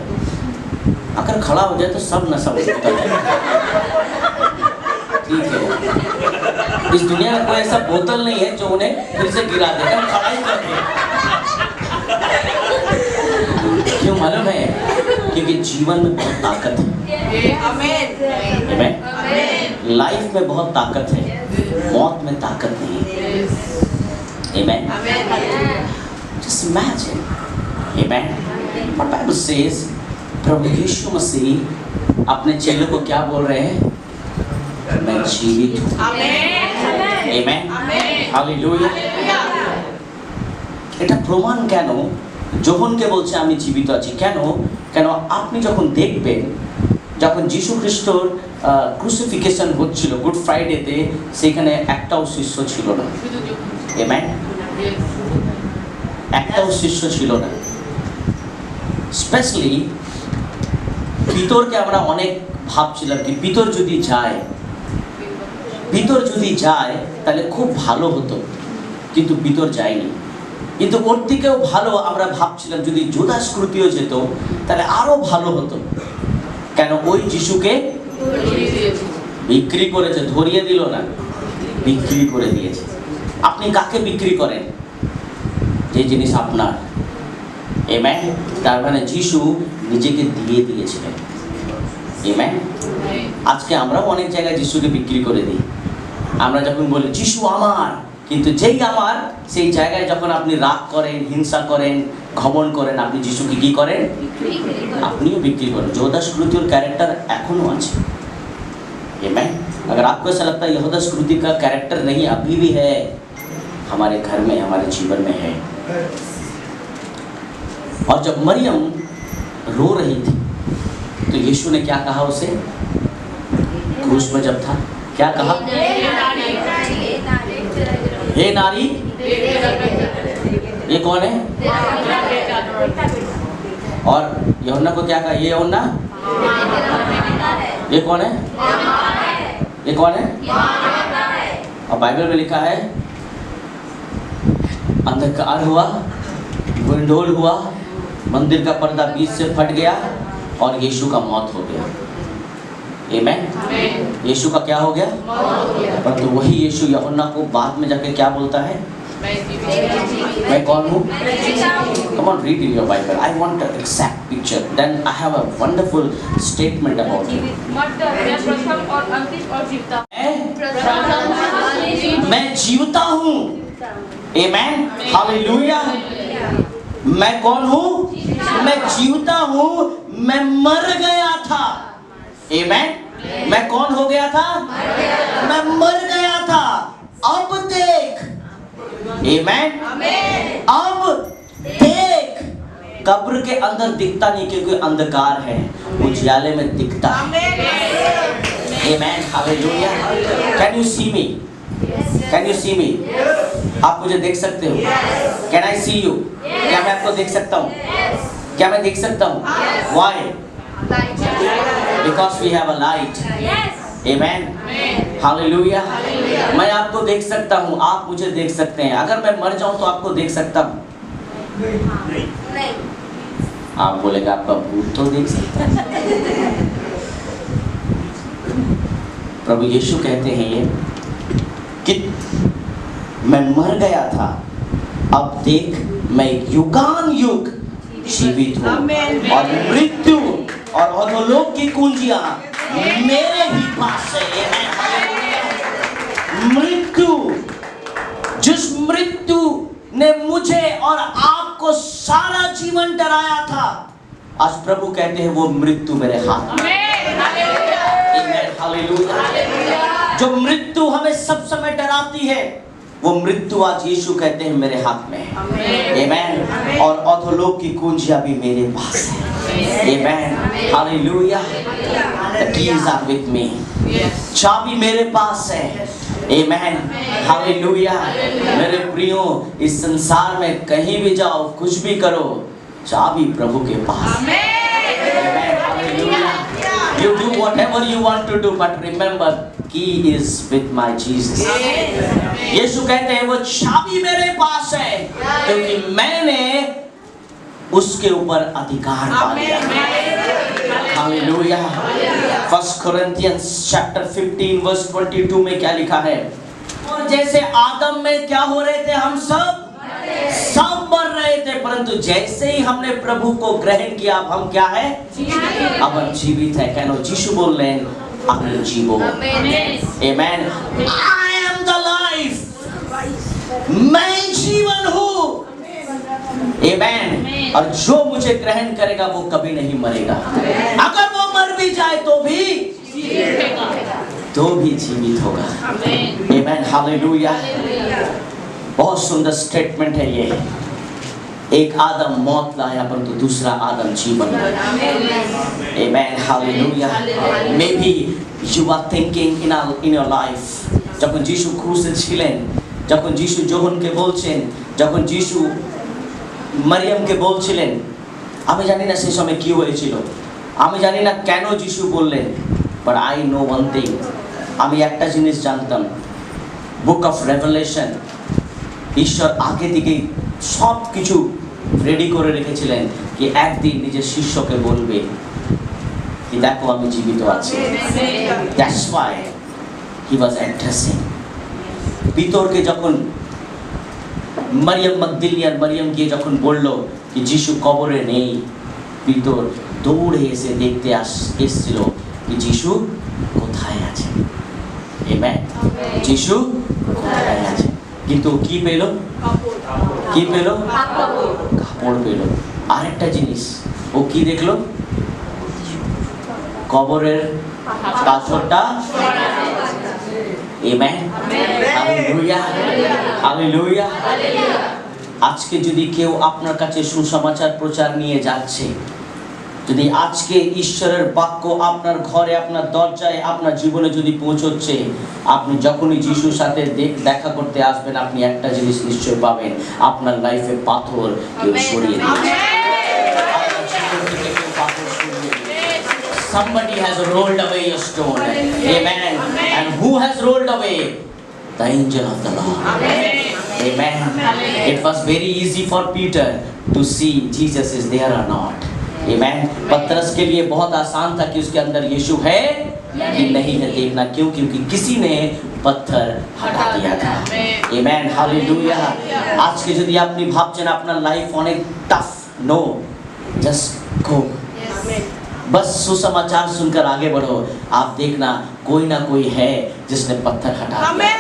अगर खड़ा हो जाए तो सब नशा होता है, ठीक है। इस दुनिया में कोई ऐसा बोतल नहीं है जो उन्हें फिर से गिरा दे, हम खड़ा ही करते हैं। क्यों मालूम है? क्योंकि जीवन में बहुत ताकत है। आमीन। लाइफ में बहुत ताकत है, मौत में ताकत नहीं है। आमीन। Just imagine, amen. What Bible says, प्रभु यीशु मसीह अपने चेलों को क्या बोल रहे हैं? मैं जीवित हूँ। आमीन। हालेलुया। এটা প্রমাণ কেন যোহনকে বলছে আমি জীবিত আছি? কেন? কেন আপনি যখন দেখবেন, যখন যীশু খ্রিস্টর ক্রুসিফিকেশন হচ্ছিল গুড ফ্রাইডেতে, সেখানে একটাও শিষ্য ছিল না। আমেন। একটাও শিষ্য ছিল না। স্পেশালি পিতরকে আমরা অনেক ভাবছিলাম কি পিতর যদি যায় তাহলে খুব ভালো হতো, কিন্তু পিতর যায়নি। কিন্তু ওর থেকেও ভালো আমরা ভাবছিলাম যদি জুদাস ইস্করিওতিও যেত তাহলে আরো ভালো হতো। কেন? ওই যিশুকে বিক্রি করেছে, ধরিয়ে দিল না, বিক্রি করে দিয়েছে। আপনি কাকে বিক্রি করেন? যে জিনিস আপনার। আমেন। তার মানে যিশু নিজেকে দিয়ে দিয়েছিলেন। আমেন। আজকে আমরাও অনেক জায়গায় যিশুকে বিক্রি করে দিই। আমরা যখন বলি যিশু আমার, কিন্তু যেই আমার, সেই জায়গায় যখন আপনি রাগ করেন, হিংসা করেন, ঘমন্ড করেন, আপনি যিশুকে কি করেন? আপনিও বিক্রি করেন। যহूदा इस्करियोती कैरेक्टर এখনো আছে। आमेन। अगर आपको ऐसा लगता है यहूदा इस्करियोती का कैरेक्टर नहीं, अभी भी है, हमारे घर में, हमारे जीवन में है। और जब मरियम रो रही थी तो यीशु ने क्या कहा उसे? क्रूस में जब था, क्या कहा? हे नारी। ये कौन है? और यूहन्ना को क्या कहा? ये यूहन्ना। ये कौन है? ये कौन है? और बाइबल में लिखा है अंधकार हुआ, गुंडोल हुआ, मंदिर का पर्दा बीच से फट गया और यीशु का मौत हो गया। आमेन। यीशु का क्या हो गया? परंतु वही यीशु यूहन्ना को बाद में जाके क्या बोलता है? मैं कौन हूँ? Come on, read in your Bible. I want an exact picture. Then I have a wonderful statement about it. मैं जीवता हूँ। Amen. Hallelujah. मैं कौन हूँ? मैं जीवता हूँ। मैं मर गया था। Amen. मैं कौन हो गया था? मैं मर गया था। अब देख। Amen. अब देख। कब्र के अंदर दिखता नहीं क्योंकि अंधकार है, उजियाले में दिखता है। Amen. Hallelujah. Can you see me? Can you see me? आप मुझे देख सकते हो? Can I see you? क्या मैं आपको देख सकता हूँ? क्या मैं देख सकता हूँ? Why? Because we have a light. Amen. Hallelujah. मैं आपको देख सकता हूँ, आप मुझे देख सकते हैं। अगर मैं मर जाऊँ तो आपको देख सकता हूँ? नहीं। आप बोलेंगे आपका भूत तो देख सकता है। प्रभु यीशु कहते हैं ये कि मैं मर गया था, अब देख मैं युगान युग जीवित हूँ और मृत्यु और अधोलोक की कुंजियां मेरे ही पास है। मृत्यु जिस मृत्यु ने मुझे और आपको सारा जीवन डराया था, आज प्रभु कहते हैं वो मृत्यु मेरे हाथ में। हालेलुया। जो मृत्यु हमें सब समय डराती है, वो मृत्यु आज यीशु कहते हैं मेरे हाथ में है। आमेन। और अधोलोक की कुंजियां भी मेरे पास है। Amen. Hallelujah. The keys are with me। चाबी मेरे पास है। आमेन। हालेलुया। मेरे प्रियो, इस संसार में कहीं भी जाओ, कुछ भी करो, चाबी प्रभु के पास है। Amen. Hallelujah. You do whatever you want to do, but remember, key is with my Jesus। यीशु कहते हैं वो चाबी मेरे पास है, क्योंकि मैंने उसके ऊपर अधिकार पा लिया। हालेलुया। 1 Corinthians chapter 15 verse 22 में क्या लिखा है? और जैसे आदम में क्या हो रहे थे, हम सब मर रहे थे, परंतु जैसे ही हमने प्रभु को ग्रहण किया, अब हम क्या है? अब हम जीवित है। कहनो यीशु बोल रहे हैं, अब जीवो। आमेन। I am the life। मैं जीवन हूँ। आमेन। और जो मुझे ग्रहण करेगा वो कभी नहीं मरेगा। अगर वो मर भी जाए तो भी जीवित होगा। आमेन। हालेलुया। बहुत सुंदर स्टेटमेंट है ये। एक आदम मौत लाया, परंतु दूसरा आदम जीवन लाया। Amen. Hallelujah. Maybe you are thinking in your life, যখন যিশু ক্রুশে ছিলেন, যখন যিশু যোহনকে বলছেন, যখন যিশু মারিয়ামকে বলছিলেন, আমি জানি না সেই সময় কি হয়েছিল, আমি জানি না কেন যিশু বললেন, but I know one thing. আমি একটা জিনিস জানতাম, বুক অফ রেভেলেশন ঈশ্বর আগে থেকেই সব কিছু রেডি করে রেখেছিলেন কি একদিন নিজের শিষ্যকে বলবে কি দেখো আমি জীবিত আছি। That's why he was addressing. পিতরকে যখন মারিয়াম মগদলিনী মারিয়াম গিয়ে যখন বলল কি যিশু কবরে নেই, পিতর দৌড়ে এসে দেখতে এসেছিল কি যিশু কোথায় আছে। আমেন। যিশু কোথায় আছে, কিন্তু কি পেল? কি পেল? কাপড় পেল। আরেকটা জিনিস ও কি দেখলো? কবরের পাথরটা। আমেন। হালেলুয়া। হালেলুয়া। আজকে যদি কেউ আপনার কাছে সুসমাচার প্রচার নিয়ে যাচ্ছে, যদি আজকে ঈশ্বরের বাক্য আপনার ঘরে, আপনার দরজায়, আপনার জীবনে যদি পৌঁছচ্ছে, আপনি যখনই যিশুর সাথে দেখা করতে আসবেন, আপনি একটা জিনিস নিশ্চয় পাবেন, আপনার লাইফে পাথর কেউ সরিয়ে দিয়েছে। Somebody has rolled away your stone. Amen. And who has rolled away? The angel of the Lord. Amen. It was very easy for Peter to see Jesus is there or not. Amen. पतरस के लिए बहुत आसान था कि उसके अंदर यीशु है कि नहीं है देखना। क्यों? क्योंकि किसी ने पत्थर हटा दिया था। Amen. Hallelujah. आज के यदि आपने भावছেন আপনার লাইফ অনেক টাফ, নো, just go। बस सुसमाचार सुनकर आगे बढ़ो। आप देखना कोई ना कोई है जिसने पत्थर हटा दिया।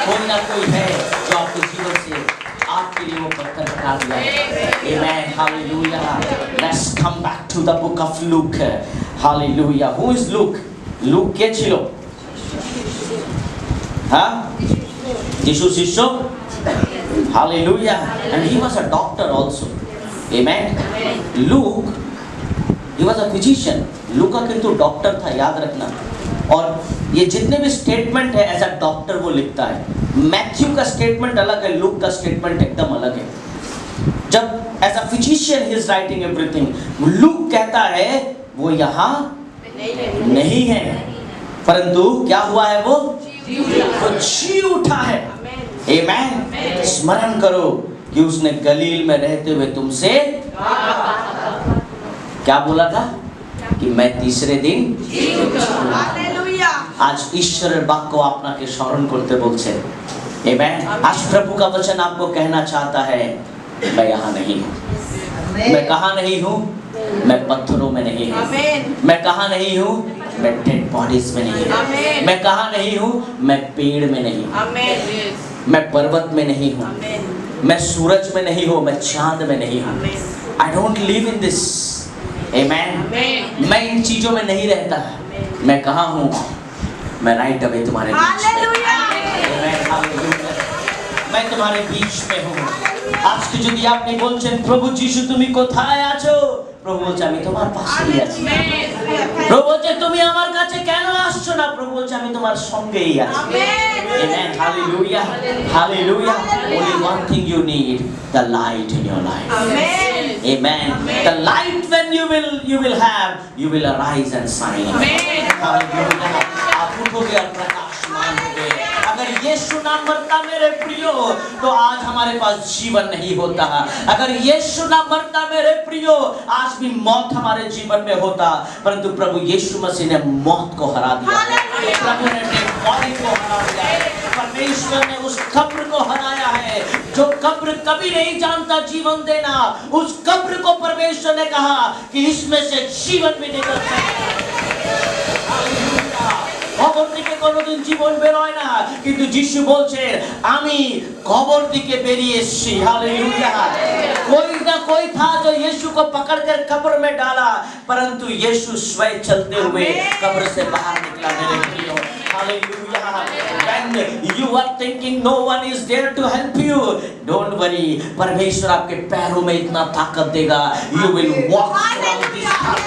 कोई ना कोई है जो आपके जीवन से आपके लिए वो पत्थर हटा दिया। Amen. Hallelujah. Let's come back to the book of Luke. Hallelujah. Who is Luke? Luke কে ছিল? হ্যাঁ, যিশু শিষ্য। Hallelujah. And he was a doctor also. Amen. Luke, he was a physician. लूका किंतु डॉक्टर था, याद रखना। और ये जितने भी स्टेटमेंट है एज अ डॉक्टर वो लिखता है। मैथ्यू का स्टेटमेंट अलग है, लूक का स्टेटमेंट एकदम अलग है। जब as a physician he is writing everything, Luke कहता है वो यहाँ नहीं है, परंतु क्या हुआ है? वो जी उठा है। आमेन। स्मरण करो कि उसने गलील में रहते हुए तुमसे क्या बोला था कि मैं तीसरे दिन जी उठूंगा। आज ईश्वरेर वाक्य आपनाके स्मरण करते बोलছেন। आमेन। आज प्रभु का वचन आपको कहना चाहता है, मैं यहाँ नहीं हूँ। मैं कहाँ नहीं हूँ? मैं पत्थरों में नहीं हूँ। मैं कहाँ नहीं हूँ? मैं डेड बॉडीज में नहीं हूँ। मैं कहाँ नहीं हूँ? मैं पेड़ में नहीं हूँ। मैं पर्वत में नहीं हूँ, मैं सूरज में नहीं हूँ, मैं चांद में नहीं हूँ। I don't live in this. Amen. मैं इन चीजों में नहीं रहता। मैं कहाँ हूँ? मैं राइट अवे तुम्हारे बीच में। Amen. Hallelujah. मैं तुम्हारे बीच में हूँ। আজকে যদি আপনি বলছেন প্রভু যিশু তুমি কোথায় আছো, প্রভু বলছে আমি তোমার পাশেই আছি। প্রভু বলছে তুমি আমার কাছে কেন আসছো না, প্রভু বলছে আমি তোমার সঙ্গেই আছি। Amen. Hallelujah. Hallelujah. Only one thing you need, the light in your life. Amen. Amen. The light when you will have, you will arise and shine. Amen. Hallelujah. आप उठोगे और प्रकाशमान होगे। अगर यीशु ना मरता मेरे प्रियो तो आज हमारे पास जीवन नहीं होता। अगर यीशु ना मरता मेरे प्रियो आज भी मौत हमारे जीवन में होता, परंतु प्रभु यीशु मसीह ने मौत को हरा दिया। प्रभु ने मौत को हरा दिया। परमेश्वर ने उस कब्र को हराया है जो कब्र कभी नहीं जानता जीवन देना। उस कब्र को परमेश्वर ने कहा कि इसमें से जीवन भी निकलता है। কবর থেকে কোনোদিন জীবন বের হয় না, কিন্তু যিশু বলছেন আমি কবর থেকে বেরিয়ে এসেছি। हालेलुया। कोई ना कोई था जो यीशु को पकड़कर कब्र में डाला, परंतु यीशु स्वयं चलते हुए कब्र से बाहर निकला मेरे प्रियो। Hallelujah. When you are thinking no one is there to help you, don't worry, परमेश्वर आपके पैरों में इतना ताकत देगा, you will walk from this path।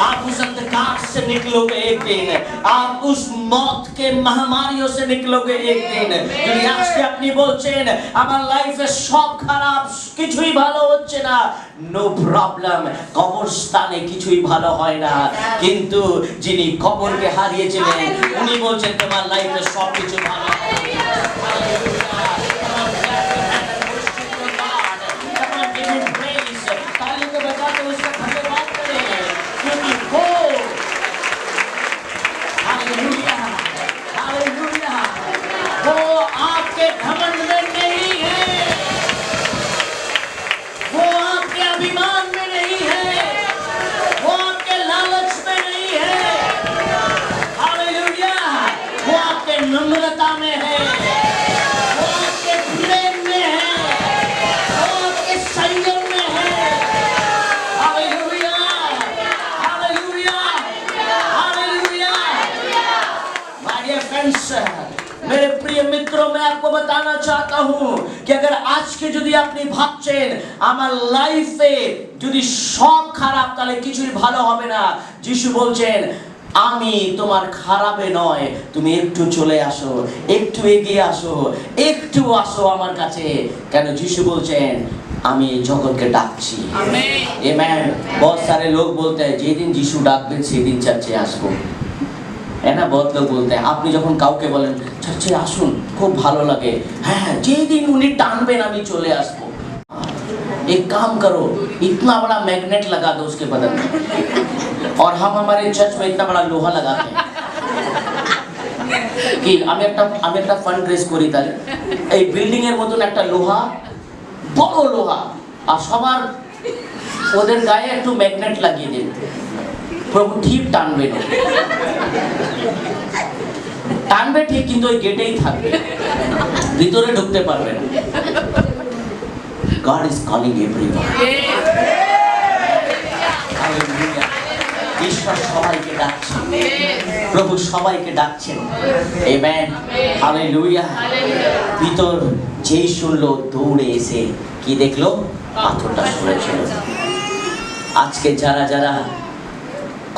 आप उस अंधकार से निकलोगे एक दिन, आप उस मौत के महामारियों से निकलोगे एक दिन। যদি আজকে আপনি বলছেন আমার লাইফে সব খারাপ, কিছুই ভালো হচ্ছে না, নো প্রবলেম, কবরস্থানে কিছুই ভালো হয় না, কিন্তু যিনি কবরকে হারিয়েছিলেন উনি বলছেন তোমার লাইফে সব কিছু ভালো হবে। नम्रता में है, वो आपके प्रेम में है, वो आपके संयम में है। Hallelujah, hallelujah, hallelujah. My dear friends, मेरे प्रिय मित्रों, मैं आपको बताना चाहता हूँ कि अगर आज के যদি আপনি ভাবছেন আমার লাইফে যদি সব খারাপ তাহলে কিছুই ভালো হবে না, যিশু বলছেন আমি তোমার খারাপে নয়, তুমি একটু চলে আসো, একটু এগিয়ে আসো, একটু আসো আমার কাছে। কেন যিশু বলছেন আমি এই জগৎকে ডাকছি। आमीन। आमीन। बहुत सारे लोग बोलते हैं যেদিন যিশু ডাকবেন সেদিন চার্চে আসবো, है ना। बहुत लोग बोलते हैं আপনি যখন কাউকে বলেন চার্চে আসুন খুব ভালো লাগে, হ্যাঁ যেদিন উনি টানবেন আমি চলে আসবো। एक काम करो, इतना बड़ा मैग्नेट लगा दो उसके बदन में, और हम हमारे चर्च में इतना बड़ा लोहा लगाते हैं कि আমি একটা ফান্ড রেজ করি, তাহলে এই বিল্ডিং এর মতন একটা লোহা, বড় লোহা, আর সবার ওদের গায়ে একটু ম্যাগনেট লাগিয়ে দেন, প্রভু ঠিক টানবে না, টানবে ঠিক, কিন্তু ওই গেটেই থাকবে, ভিতরে ঢুকতে পারবে না। God is calling everyone. Hallelujah. ঈশ্বর সবাইকে ডাকছেন, প্রভু সবাইকে ডাকছেন। আমেন। হালেলুয়া। ভিতর যেই শুনলো দৌড়ে এসে কি দেখলো, পাথরটা সরেছিল। আজকে যারা যারা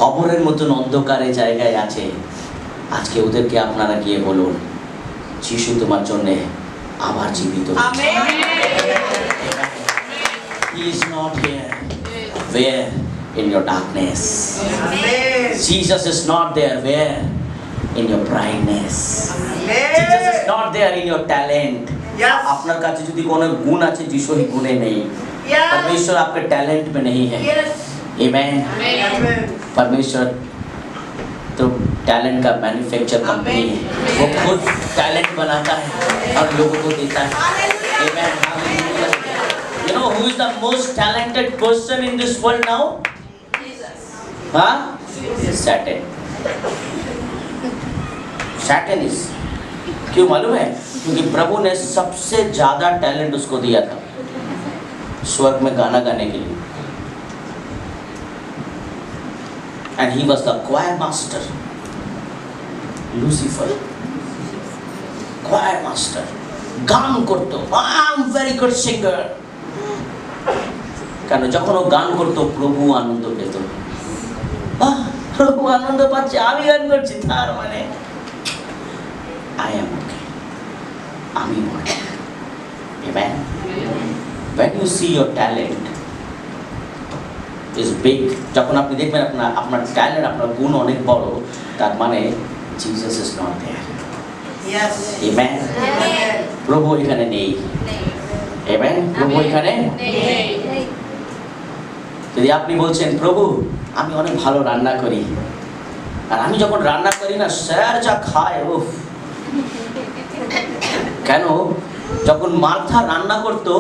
কবরের মতন অন্ধকারে জায়গায় আছে, আজকে ওদেরকে আপনারা গিয়ে বলুন যিশু তোমার জন্য আবার জীবিত। He is not here. Where? In your darkness. Jesus is not there. Where? In your brightness. Jesus is not there in your talent. আপনার কাছে যদি কোনো গুণ আছে যিশু এই গুণে নেই। परमेश्वर आपके टैलेंट में नहीं है। Amen. परमेश्वर तो टैलेंट का मैन्युफैक्चर कंपनी है, वो खुद टैलेंट बनाता है और लोगों को देता है। Amen. You know who is the most talented person in this world now? Jesus. Huh? Satan. Satan is. क्यों मालूम है? क्योंकि प्रभु ने सबसे ज्यादा टैलेंट उसको दिया था स्वर्ग में गाना गाने के लिए। And he was the choir master. Lucifer choir master, গান করতো, I am very good singer. কেন? যখন ও গান করতো প্রভু আনন্দ পেত। প্রভু আনন্দ পাচ্ছে, আমি গান করছি, তার মানে আই এম ওকে, আমি ওকে। Amen. When you see your talent is big, যখন আপনি দেখবেন আপনার ট্যালেন্ট, আপনার গুণ অনেক বড়, তার মানে Jesus is not there. Yes. Amen. Amen. প্রভু এখানে নেই। Amen. প্রভু এখানে নেই। যদি আপনি বলছেন প্রভু আমি অনেক ভালো রান্না করি, আর আমি যখন রান্না করি না স্যার যা খায়, উফ। কেন? যখন মার্থা রান্না করতো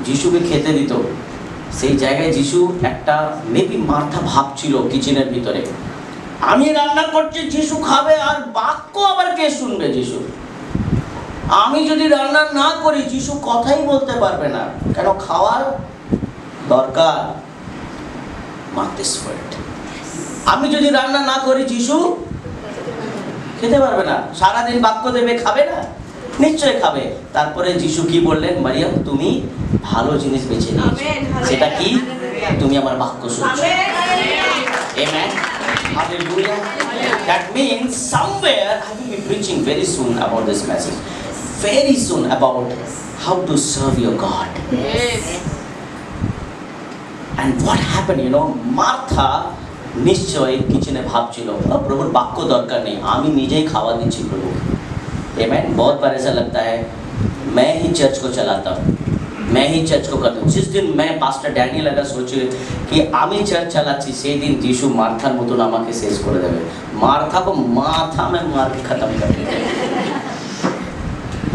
যিশুকে খেতে দিত, সেই জায়গায় যিশু একটা মেবি মার্থা ভাবছিল কিচেনের ভিতরে, আমি রান্না করছি যিশু খাবে, আর বাক্য আবার কে শুনবে? যিশু। আমি যদি রান্না না করি যিশু কথাই বলতে পারবে না। কেন? খাওয়ার দরকার। Mark this word. আমি যদি রান্না না করি যিশু খেতে পারবে না। সারাদিন বাক্য দেবে, খাবে না? নিশ্চয় খাবে। তারপরে যিশু কি বললেন? মারিয়াম তুমি ভালো জিনিস বেছে নিয়েছো। সেটা কি? তুমি আমার বাক্য শুনছো। Amen. Hallelujah. That means somewhere I will be preaching very soon about this message. Very soon about how to serve your God. Yes. And what happened, Martha নিশ্চয় কিচেনে ভাবছিল প্রভুর বাক্য দরকার নেই, আমি নিজেই খাওয়া দিচ্ছি প্রভু। Amen. बहुत बार ऐसा लगता है मैं ही चर्च को चलाता हूँ, मैं ही चर्च को करता हूँ। जिस दिन मैं पास्टर डैनियल अगर सोचे कि আমি চার্চ চালাচ্ছি, সেই দিন যিশু মার্থার মতন আমাকে শেষ করে দেবে। मार्था को माथा में मार के खत्म कर देंगे।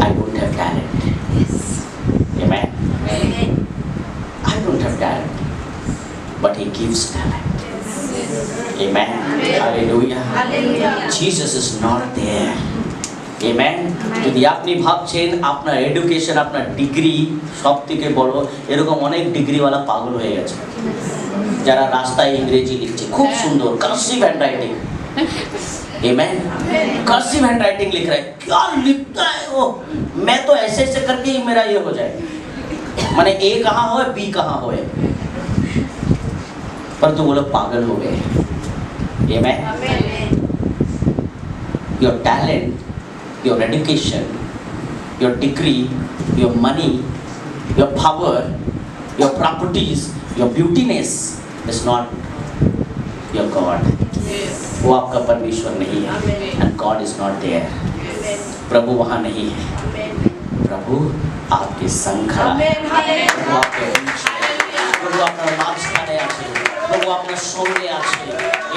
I don't have talent. Amen. I don't have talent, but He gives talent. Amen. Hallelujah. Jesus is not there. Amen. যদি আপনি ভাবছেন আপনার এডুকেশন, আপনার ডিগ্রি সব থেকে বড়, এরকম অনেক ডিগ্রিওয়ালা পাগল হয়ে গেছে যারা রাস্তায় ইংরেজি লিখছে, খুব সুন্দর cursive handwriting. Amen. Cursive handwriting लिख रहा है, क्या लिखता है वो? मैं तो ऐसे ऐसे करके ही मेरा ये हो जाए, माने ए कहाँ हो बी कहाँ हो, पर तो वो लोग पागल हो गए। Amen. Your talent, your education, your degree, your money, your power, your properties, your beautiness is not your God. वो आपका परमेश्वर नहीं है। And God is not there. प्रभु वहाँ नहीं है। प्रभु आपके संग खड़ा है। प्रभु आपके बीच में। प्रभु আপনার মাঝখানে আছে। প্রভু আপনার সঙ্গে আছে।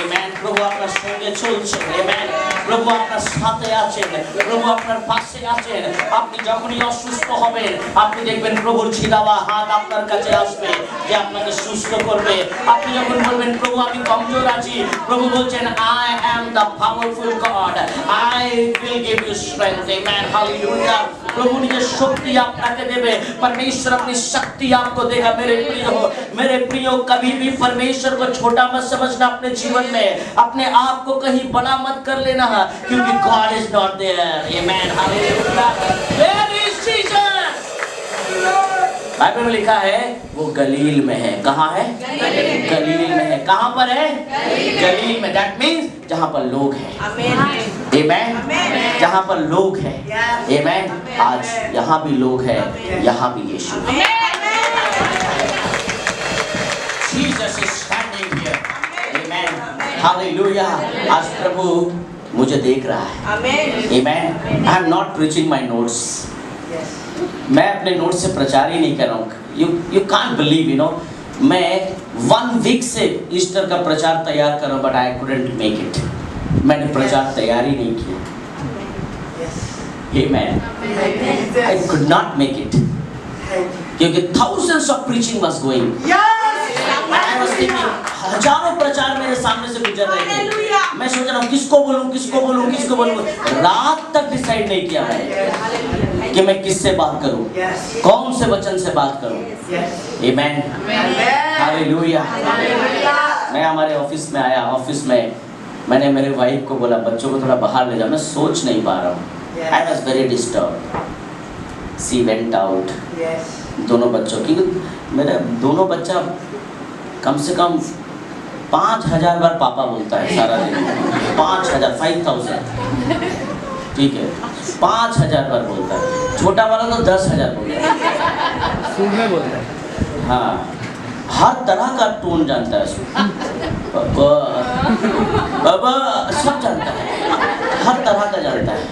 Amen. প্রভু আপনার সঙ্গে চলছে। Amen. প্রভু আপনার সাথে আছেন। প্রভু আপনার পাশে আছেন। আপনি যখনই অসুস্থ হবেন, আপনি দেখবেন প্রভুর ছিলাওয়া হাত আপনার কাছে আসবে, যে আপনাকে সুস্থ করবে। আপনি যখন বলবেন প্রভু আমি কমজোর আছি, প্রভু বলছেন I am the powerful God. I will give you strength. Amen. Hallelujah. प्रभु निजे शक्ति आपको देवे, परमेश्वर अपनी शक्ति आपको देगा। मेरे प्रियो कभी भी परमेश्वर को छोटा मत समझना अपने जीवन में, अपने आप को कहीं बड़ा मत कर लेना, क्योंकि God is not there. Amen. Hallelujah. Where is Jesus? Bible में लिखा है वो गलील में है। कहाँ है? गलील में है। कहाँ पर है? गलील में। That means जहाँ पर लोग हैं। Amen. जहाँ पर लोग हैं। Amen. आज यहाँ भी लोग हैं, यहाँ भी यीशु। Jesus is standing here. Amen. Hallelujah. आज प्रभु मुझे देख रहा है। Amen. I am not preaching my notes. मैं अपने नोट से प्रचार ही नहीं कर रहा हूँ। You can't believe, मैं 1 वीक से ईस्टर का प्रचार तैयार कर रहा हूँ, but I couldn't make it. मैंने प्रचार तैयार ही नहीं किया। Amen. I could not make it, क्योंकि thousands of preaching was going. I was thinking, हजारों प्रचार मेरे सामने से गुजर रहे थे, मैं सोच रहा हूँ किसको बोलूं, रात तक डिसाइड नहीं किया मैं कि मैं किससे बात करूं, कौन से वचन से बात करूं। आमेन, हालेलुया। मैं हमारे ऑफिस में आया, ऑफिस में मैंने मेरे वाइफ को बोला बच्चों को थोड़ा बाहर ले जाओ, मैं सोच नहीं पा रहा हूँ। I was very disturb. She went out. दोनों बच्चों की, मेरा दोनों बच्चा कम से कम 5000 बार पापा बोलता है सारा दिन। 5000, 5000, ठीक है, 5000 बार बोलता है। छोटा वाला तो 10,000 बोलता है, स्कूल में बोलता है। हाँ, हर तरह का टोन जानता है उसको, बाबा सब जानता है, हर तरह का जानता है।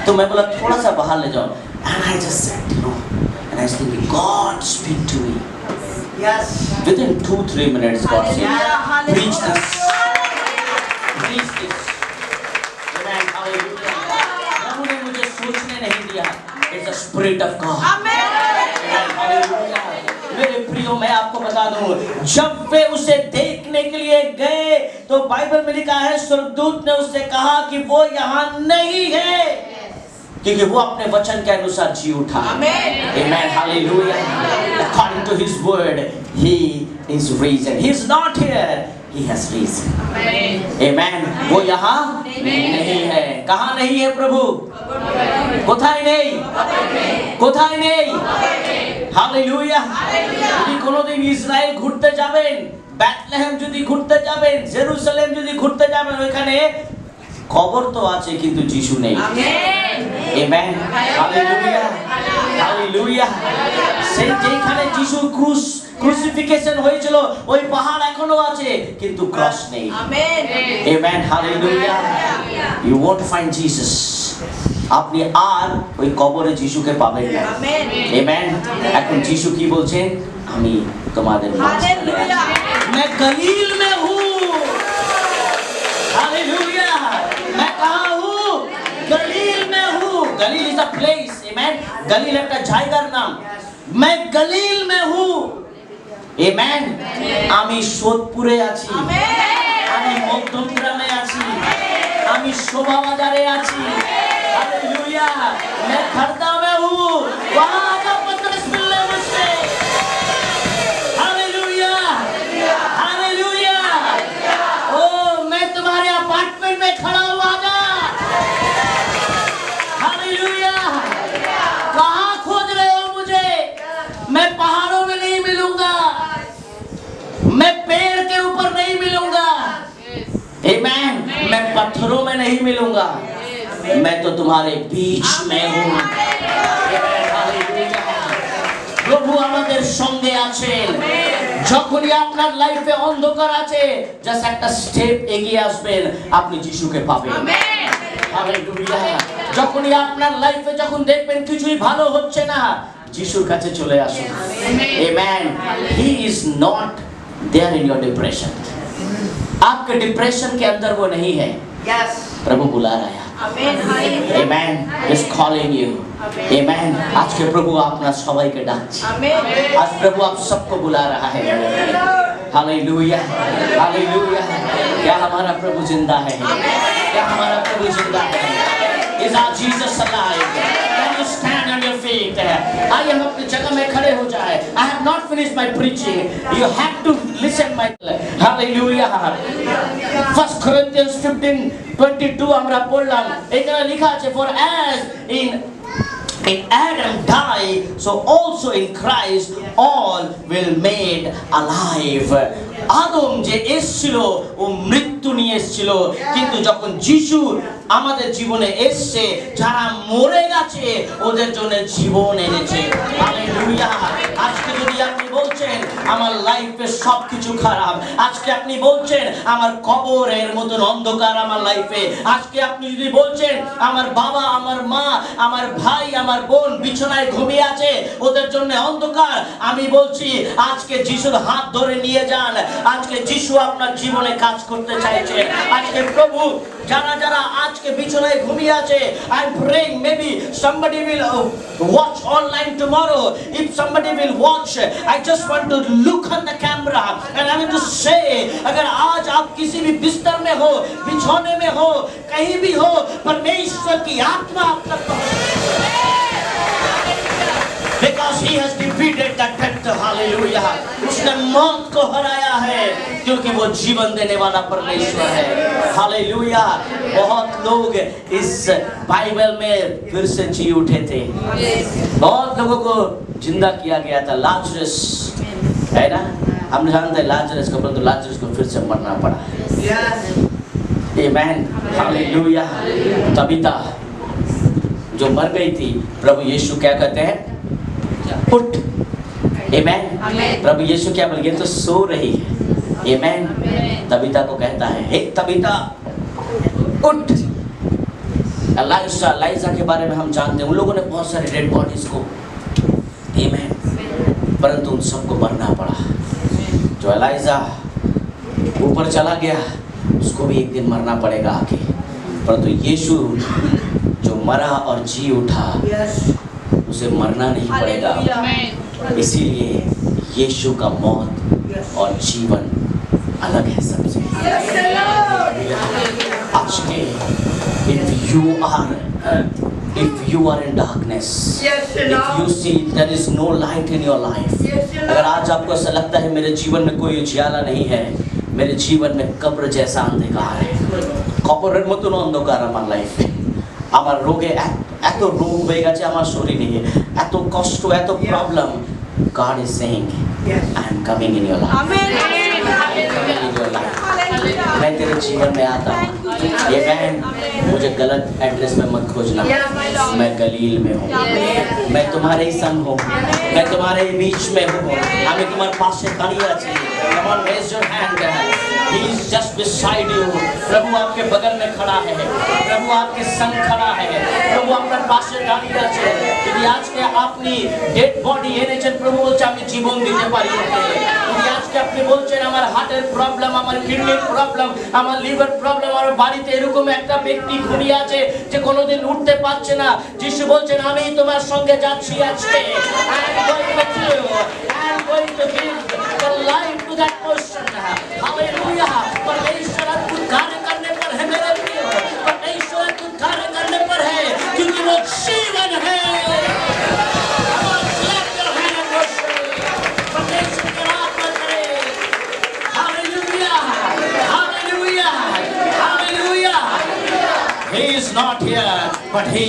तो मैं बोला थोड़ा सा बाहर ले जाओ, and I just said, you know, and I was thinking, God speak to me. Yes. Within 2-3 minutes, God said, preach this, preach this. Amen, hallelujah. प्रभु ने मुझे सोचने नहीं दिया. It's the Spirit of God. Amen, hallelujah. मेरे प्रियो, मैं आपको बता दूं, जब वे उसे देखने के लिए गए तो बाइबल में लिखा है स्वर्गदूत ने उससे कहा कि वो यहाँ नहीं है, क्योंकि वो अपने वचन के अनुसार जी उठा। Amen, hallelujah. According to His word, He is risen. He is not here. He has risen. Amen. वो यहाँ नहीं है। कहाँ नहीं है प्रभु? কোথায় নেই? কোথায় নেই? হালেলুয়া। যদি কোনোদিন ইসরায়েল ঘুরতে যাবেন, বেথলেহেম যদি ঘুরতে যাবেন, জেরুজালেম যদি ঘুরতে যাবেন, ওখানে কবর তো আছে কিন্তু যিশু নেই। Amen, hallelujah, hallelujah. সেই যেখানে যিশু ক্রুসিফিকেশন হয়েছিল ওই পাহাড় এখনো আছে কিন্তু ক্রস নেই। Amen, hallelujah. You won't find Jesus. আপনি আর ওই কবরে যিশুকে পাবেন না। আমেন। এখন যিশু কি বলছেন? আমি তোমাদের মাঝে मैं गलील में हूँ। हालेलुया। मैं कहाँ हूँ? गलील में हूँ। गलील is a place. Amen. गलील একটা জায়গার নাম। मैं गलील में हूँ। Amen. আমি সোদপুরে আছি। আমি মধ্যমগ্রামে আছি। আমি শোভা বাজারে আছি। हालेलुया। मैं खड़दा में हूँ। वहाँ आजा पतरस मिलने मुझसे। हालेलुया। हालेलुया। ओ मैं तुम्हारे अपार्टमेंट में खड़ा हूँ, आजा। हालेलुया। कहाँ खोज रहे हो मुझे? मैं पहाड़ों में नहीं मिलूंगा, मैं पेड़ के ऊपर नहीं मिलूंगा। आमेन। मैं पत्थरों में नहीं मिलूंगा, मैं तो तुम्हारे बीच में हूँ। প্রভু আমাদের সঙ্গে আছেন। যখনই আপনার লাইফে অন্ধকার আছে, জাস্ট একটা স্টেপ এগিয়ে আসবেন, আপনি যিশুকে পাবেন। হালেলুয়া। যখনই আপনার লাইফে যখন দেখবেন কিছুই ভালো হচ্ছে না, যিশুর কাছে চলে আসুন। Amen. He is not there in your depression. आपके डिप्रेशन के अंदर वो नहीं है। Yes. प्रभु बुला रहा है। Amen. Is calling you. Amen. आज के प्रभु आपना सबाई के डांच। आज प्रभु आप सबको बुला रहा है। Hallelujah, hallelujah. क्या हमारा प्रभु जिंदा है? क्या हमारा प्रभु जिंदा है? Is our Jesus alive? Can you stand on your feet? आइए हम अपनी जगह में खड़े हो जाए। I have not finished my preaching. You have to listen my. Hallelujah. 1 Corinthians 15:22 আমরা পড়লাম। এখানে লেখা আছে, for as in Adam died, so also in Christ all will made alive. আদম যে এসেছিল ও মৃত্যু নিয়ে এসেছিল, কিন্তু যখন যিশু আমাদের জীবনে এসেছে, যারা মরে গেছে ওদের জন্য জীবন এনেছে। হালেলুয়া। আজকে যদি আপনি বলছেন আমার লাইফে সবকিছু খারাপ, আজকে আপনি বলছেন আমার কবরের মতন অন্ধকার আমার লাইফে, আজকে আপনি যদি বলছেন আমার বাবা, আমার মা, আমার ভাই, আমার বোন বিছানায় ঘুমিয়ে আছে, ওদের জন্য অন্ধকার, আমি বলছি আজকে যিশুর হাত ধরে নিয়ে যান। আজকে যিশু আপনার জীবনে কাজ করতে চাইছে। আজকে প্রভু যারা যারা আজকে বিছানায় ঘুমিয়ে আছে, I am praying maybe somebody will watch online tomorrow. If somebody will watch, I just want to look on the camera and I want to से अगर आज आप किसी भी बिस्तर में हो, बिछौने में हो, कहीं भी हो, परमेश्वर की आत्मा आप तक Because he has defeated the death, hallelujah. उसने मौत को हराया है क्योंकि वो जीवन देने वाला परमेश्वर है, हालेलुया। बहुत लोग इस बाइबल में फिर से जी उठे थे, बहुत लोगों को जिंदा किया गया था। लाजरस है ना, हम जानते हैं लाजरस को, परंतु लाजरस को फिर से मरना पड़ा। आमेन, हालेलुया। तबीता जो मर गई थी, प्रभु यीशु क्या कहते हैं, उठ। आमेन। प्रभु यीशु क्या बोल, ये तो सो रही है। आमेन। तबीता को कहता है, हे तबीता उठ। एलाइजा के बारे में हम जानते हैं, उन लोगों ने बहुत सारे डेड बॉडीज को, आमेन, परंतु उन सबको मरना पड़ा। जो एलाइजा ऊपर चला गया, उसको भी एक दिन मरना पड़ेगा आके, परंतु यीशु जो मरा और जी उठा, उसे मरना नहीं पड़ेगा। इसीलिए यीशु का मौत और जीवन अलग है सबसे। आज के if you are in darkness, if you see there is no light in your life, अगर आज आपको ऐसा लगता है मेरे जीवन में कोई उजियाला नहीं है, मेरे जीवन में कब्र जैसा अंधकार है, कब्रेर মতন অন্ধকার আমার লাইফে, আমার রোগে এত রোগ হয়ে গেছে আমার শরীরে, এত কষ্ট, এত problem, God is saying I am coming in your life, coming in your life, मैं तेरे जीवन में आता हूँ। ये बहन, मुझे गलत एड्रेस में मत खोजना, मैं गलील में हूँ, मैं तुम्हारे ही संग हूँ, मैं तुम्हारे बीच में हूँ, हमें तुम्हारे पास से दाঁড়িয়ে আছি। Come on, raise your hand, He is just beside you। प्रभु आपके बगल में खड़ा है, प्रभु आपके संग खड़ा है, प्रभु आपके पास से দাঁড়িয়ে আছে। যদি আজকে আপনি ডেড বডি এনেছেন, প্রভু বলছে আমি জীবন দিতে পারি ওকে। যদি আজকে আপনি বলছেন আমার হার্টের প্রবলেম, আমার কিডনির প্রবলেম, আমার লিভার প্রবলেম, আমার বাড়িতে এরকম একটা ব্যক্তি ঘুমিয়ে আছে যে কোনোদিন উঠতে পারছে না, যিশু বলছেন আমি তোমার সঙ্গে যাচ্ছি আজকে। I am going with you, I am going to give the life to that person, hallelujah। परमेश्वर अद्भुत कार्य करने पर है मेरे प्रिय, परमेश्वर अद्भुत कार्य करने पर है क्योंकि वो जीवन है। परमेश्वर की आत्मा करे, hallelujah, hallelujah, hallelujah. He is not here, but he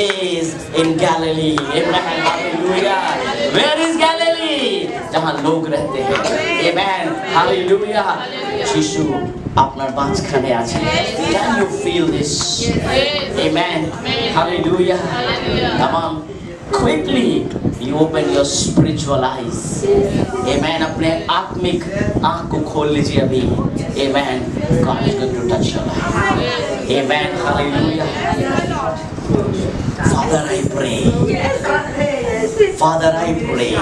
is in Galilee, Abraham, hallelujah। Where is Galilee? जहाँ लोग रहते हैं, Amen, hallelujah। यीशु আপনার মাঝখানে আছে। Can you feel this? Amen, hallelujah। Come on, quickly you open your spiritual eyes, Amen। अपने आत्मिक आँख को खोल लीजिए अभी, Amen। God is going to touch your life, Amen, hallelujah। Father, I pray, Father, I pray,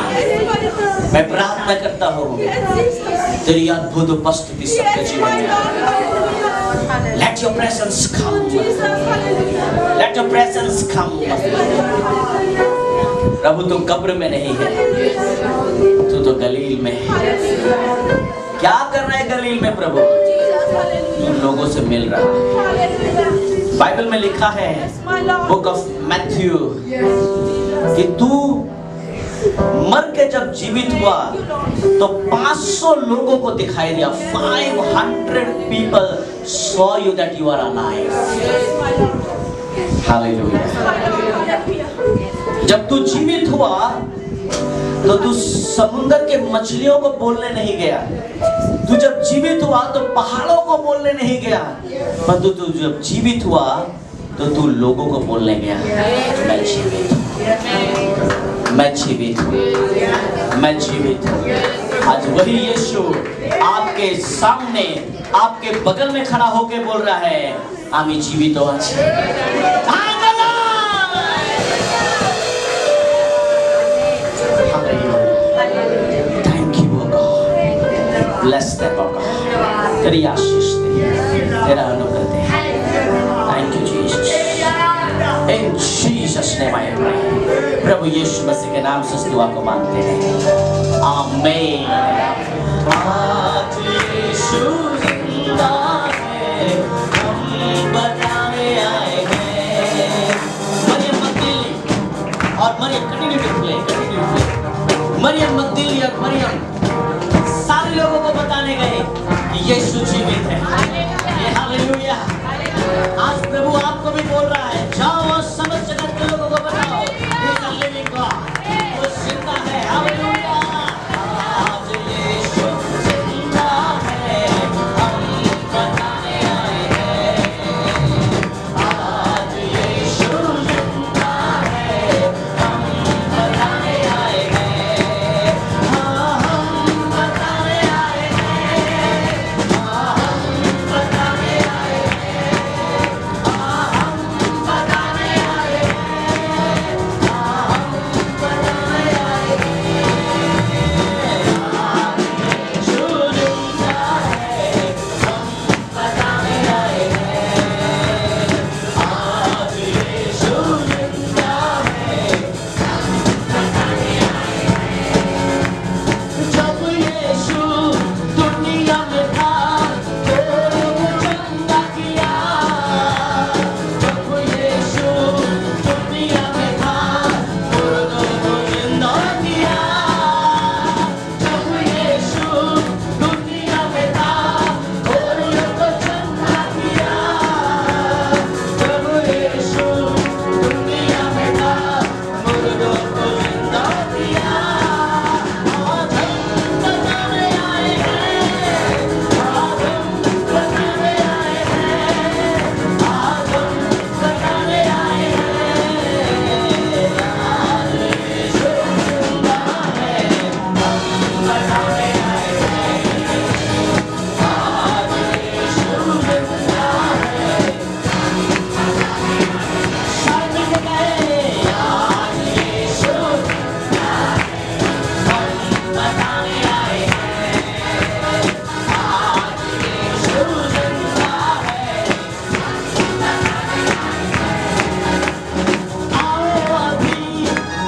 मैं प्रार्थना करता हूँ तेरी अद्भुत उपस्थिति सबके जीवन में। Let your presence come, let your presence come। प्रभु तू कब्र में नहीं है, तू तो गलील में है। क्या कर रहा है गलील में प्रभु? तू लोगों से मिल रहा है। बाइबल में लिखा है, बुक ऑफ मैथ्यू, कि तू मर के जब जीवित हुआ तो 500 लोगों को दिखाई दिया। 500 people saw you that you are alive, hallelujah। जब तू जीवित हुआ तो तू समुद्र के मछलियों को बोलने नहीं गया, तू जब जीवित हुआ तो पहाड़ों को बोलने नहीं गया, परंतु तू जब जीवित हुआ तो तू लोगों को बोलने गया, मैं जीवित हूँ, मैं जीवित हूँ, मैं जीवित हूँ। आज वही यीशु आपके सामने, आपके बगल में खड़ा होकर बोल रहा है, आमी जीवित हूँ आज। Thank you, O God। Bless them, O God। तेरी आशीष दे, तेरा अनुग्रह दे। Thank you, Jesus। In Jesus' name I pray। प्रभु यीशु मसीह के नाम से इस दुआ को मांगते हैं, आमीन। मरियम कंटिन्यू टू प्ले। मरियम मगदली और मरियम सारे लोगों को बताने गए कि यीशु जीवित है। हालेलुया। आज प्रभु आपको भी बोल रहा है, जाओ और समस्त जगत के लोगों को बताओ He is a living God, वो जिंदा है। हालेलुया। आज यीशु जिंदा है, हम बताने आए हैं। आज यीशु जिंदा है, हम बताने आए हैं। हाँ, हम बताने आए हैं। हाँ, हम बताने आए हैं। हाँ, हम बताने आए हैं। हाँ, हम बताने आए हैं। आज यीशु जिंदा है, हम बताने आए हैं। आज यीशु जिंदा है, जब यीशु दुनिया में था तो चंगा किया। जब यीशु दुनिया में था मुर्दों को जिंदा किया। जब यीशु दुनिया में था गोरियों को चंगा किया। जब यीशु दुनिया में था मुर्दों को जिंदा किया। आज हम बताने आए हैं। आज हम बताने आए हैं। आज हम बताने आए हैं। आज यीशु जिंदा है, हम बताने आए हैं। आज यीशु जिंदा है, शादी के गए। आज यीशु हम बताने आए हैं। आज यीशु जिंदा है, आओ अभी,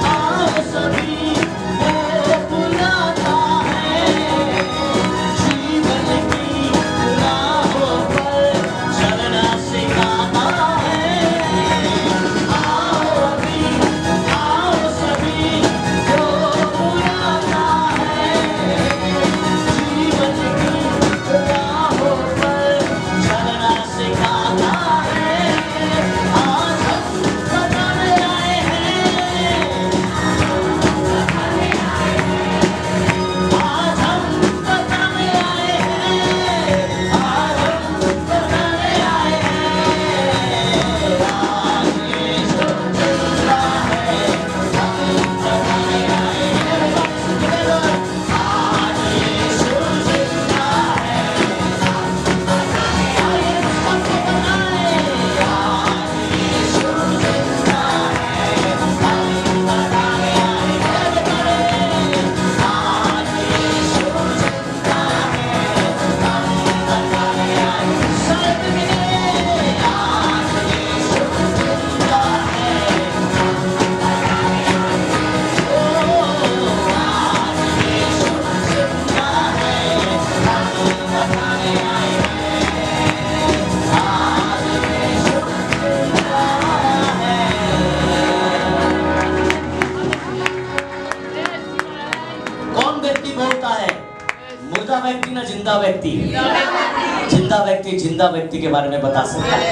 आओ सभी, वो बुलाता है। जीवन की राहों पर चलना सिखाता है। आओ अभी, आओ सभी, वो बुलाता है। जीवन की राहों पर चलना सिखाता है। आज हम बताने आए हैं। आज हम बताने आए हैं। आज हम बताने आए हैं। आज यीशु जिंदा है, हम बताने आए हैं। आज यीशु जिंदा है, आइए सबको बताएं। आज यीशु जिंदा है, हम बताने आए हैं। आज यीशु जिंदा है, हम बताने आए हैं। सब मिले। आज यीशु जिंदा है, आज यीशु जिंदा है, हम बताने आए हैं। आज यीशु जिंदा है। कौन व्यक्ति बोलता है? मुर्दा व्यक्ति ना जिंदा व्यक्ति? जिंदा व्यक्ति के बारे में बता सकता है।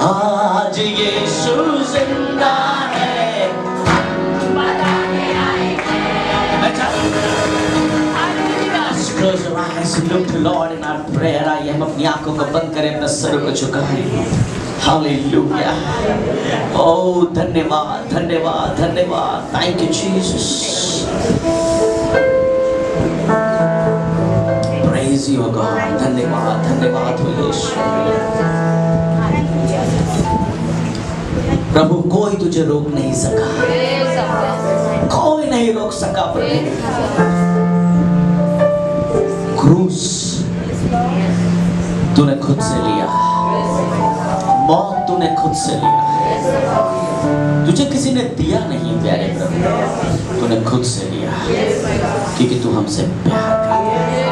आज यीशु जिंदा है, हम बताने आए हैं। अच्छा, close your eyes and look to Lord in our prayer. आइए हम अपनी आंखों को बंद करें, अपने सर को झुकाएं। हालेलुया। ओह धन्यवाद, धन्यवाद, धन्यवाद। Thank you Jesus. Praise you God. धन्यवाद, धन्यवाद हो यीशु। प्रभु कोई तुझे रोक नहीं सका, कोई नहीं रोक सका प्रभु। क्रूस तूने खुद से लिया, मौत तूने खुद से लिया। तुझे किसी ने दिया नहीं प्यारे प्रभु, तूने खुद से लिया क्योंकि तू हमसे प्यार करता है।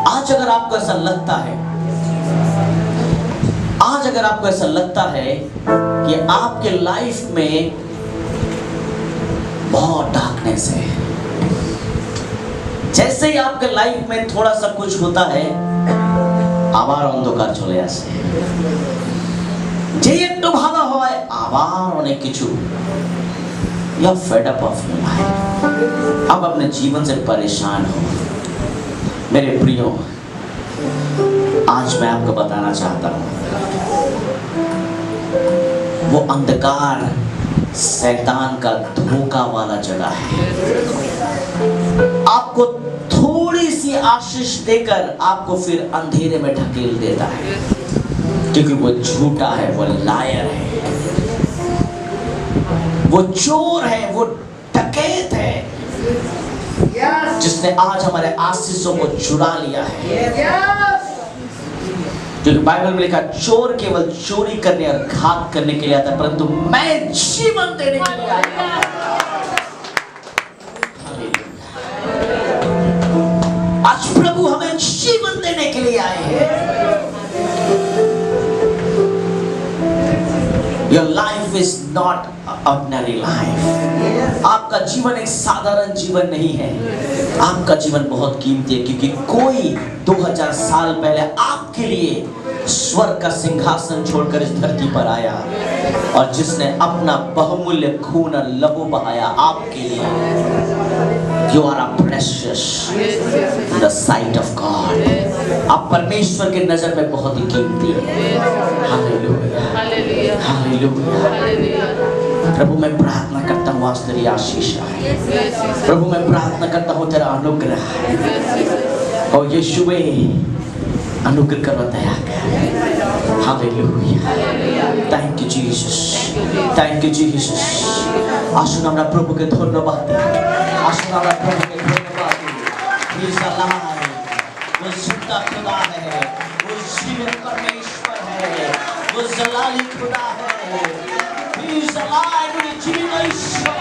आज अगर आपको ऐसा लगता है, आज अगर आपको ऐसा लगता है कि आपके लाइफ में बहुत डार्कनेस है, जैसे ही आपके लाइफ में थोड़ा सा कुछ होता है আবার অন্ধকার চলে আসে, যে একটু ভালো হয় আবার অনেক কিছু। You are fed up of your life, आप अपने जीवन से परेशान हो। मेरे प्रियो, आज मैं आपको बताना चाहता हूँ, वो अंधकार शैतान का धोखा वाला जगह है। आपको थोड़ी सी आशीष देकर आपको फिर अंधेरे में ढकेल देता है, क्योंकि वो झूठा है, वो लायर है, वो चोर है, वो डकैत है, जिसने आज हमारे आशीषों को चुरा लिया है। क्योंकि बाइबल में लिखा, चोर केवल चोरी करने और घात करने के लिए आता है, परंतु मैं जीवन देने के लिए आया। आज प्रभु हमें जीवन देने के लिए आए हैं। Your life is not an ordinary life. आपका जीवन एक साधारण जीवन नहीं है, आपका जीवन बहुत कीमती है, क्योंकि कोई 2000 साल पहले आपके लिए स्वर्ग का सिंहासन छोड़कर इस धरती पर आया, और जिसने अपना बहुमूल्य खून और लहू बहाया आपके लिए। You are precious in the sight of God. आप परमेश्वर के नजर में बहुत ही कीमती हैं। Hallelujah, hallelujah. प्रभु मैं प्रार्थना करता हूँ आज तेरी आशीष आए। प्रभु मैं प्रार्थना करता हूँ तेरा अनुग्रह। और यीशुवे अनुग्रह करो, दया कर। Hallelujah, thank you Jesus, thank you Jesus. আসুন আমরা প্রভুকে ধন্যবাদ দিই, আসুন আমরা প্রভুকে ধন্যবাদ দিই। He is alive, वो जिंदा खुदा है, वो जीवित परमेश्वर है, वो जलाली खुदा है। He is alive, उনি জীবিত ঈশ্বর।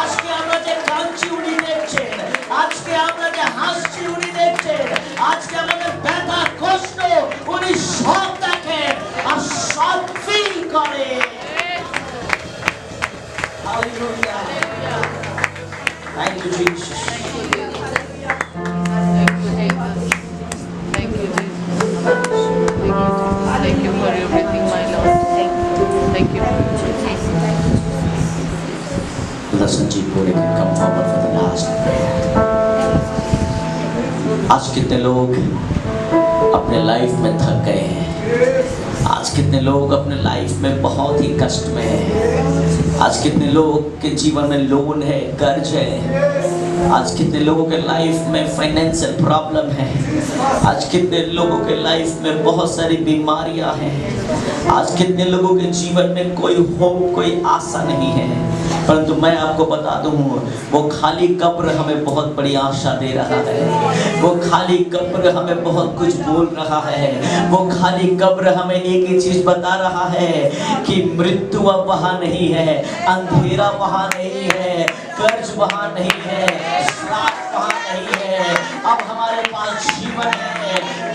আজকে আমরা যে কাঁদছি উনি দেখছেন, আজকে আমরা যে হাসছি উনি দেখছেন, আজকে আমাদের ব্যথা কষ্ট উনি সব দেখেন আর সব ফিল করেন। Hallelujah. Thank you, Jesus. Thank you, Jesus. Thank you, Jesus. Thank you for everything, my Lord. Thank you. Brother Sanjeev Bode can come forward for the last prayer. आज कितने लोग अपने लाइफ में थक गए हैं, आज कितने लोग अपने लाइफ में बहुत ही कष्ट में हैं, आज कितने लोग के जीवन में लोन है, कर्ज है, आज कितने लोगों के लाइफ में फाइनेंशियल प्रॉब्लम है, आज कितने लोगों के लाइफ में बहुत सारी बीमारियां हैं, आज कितने लोगों के जीवन में कोई होप, कोई आशा नहीं है। परंतु मैं आपको बता दूं, वो खाली कब्र हमें बहुत बड़ी आशा दे रहा है, वो खाली कब्र हमें बहुत कुछ बोल रहा है, वो खाली कब्र हमें एक ही चीज बता रहा है कि मृत्यु अब वहां नहीं है, अंधेरा वहां नहीं है, कर्ज वहां नहीं है, श्राप वहां नहीं है। अब हमारे पास जीवन है,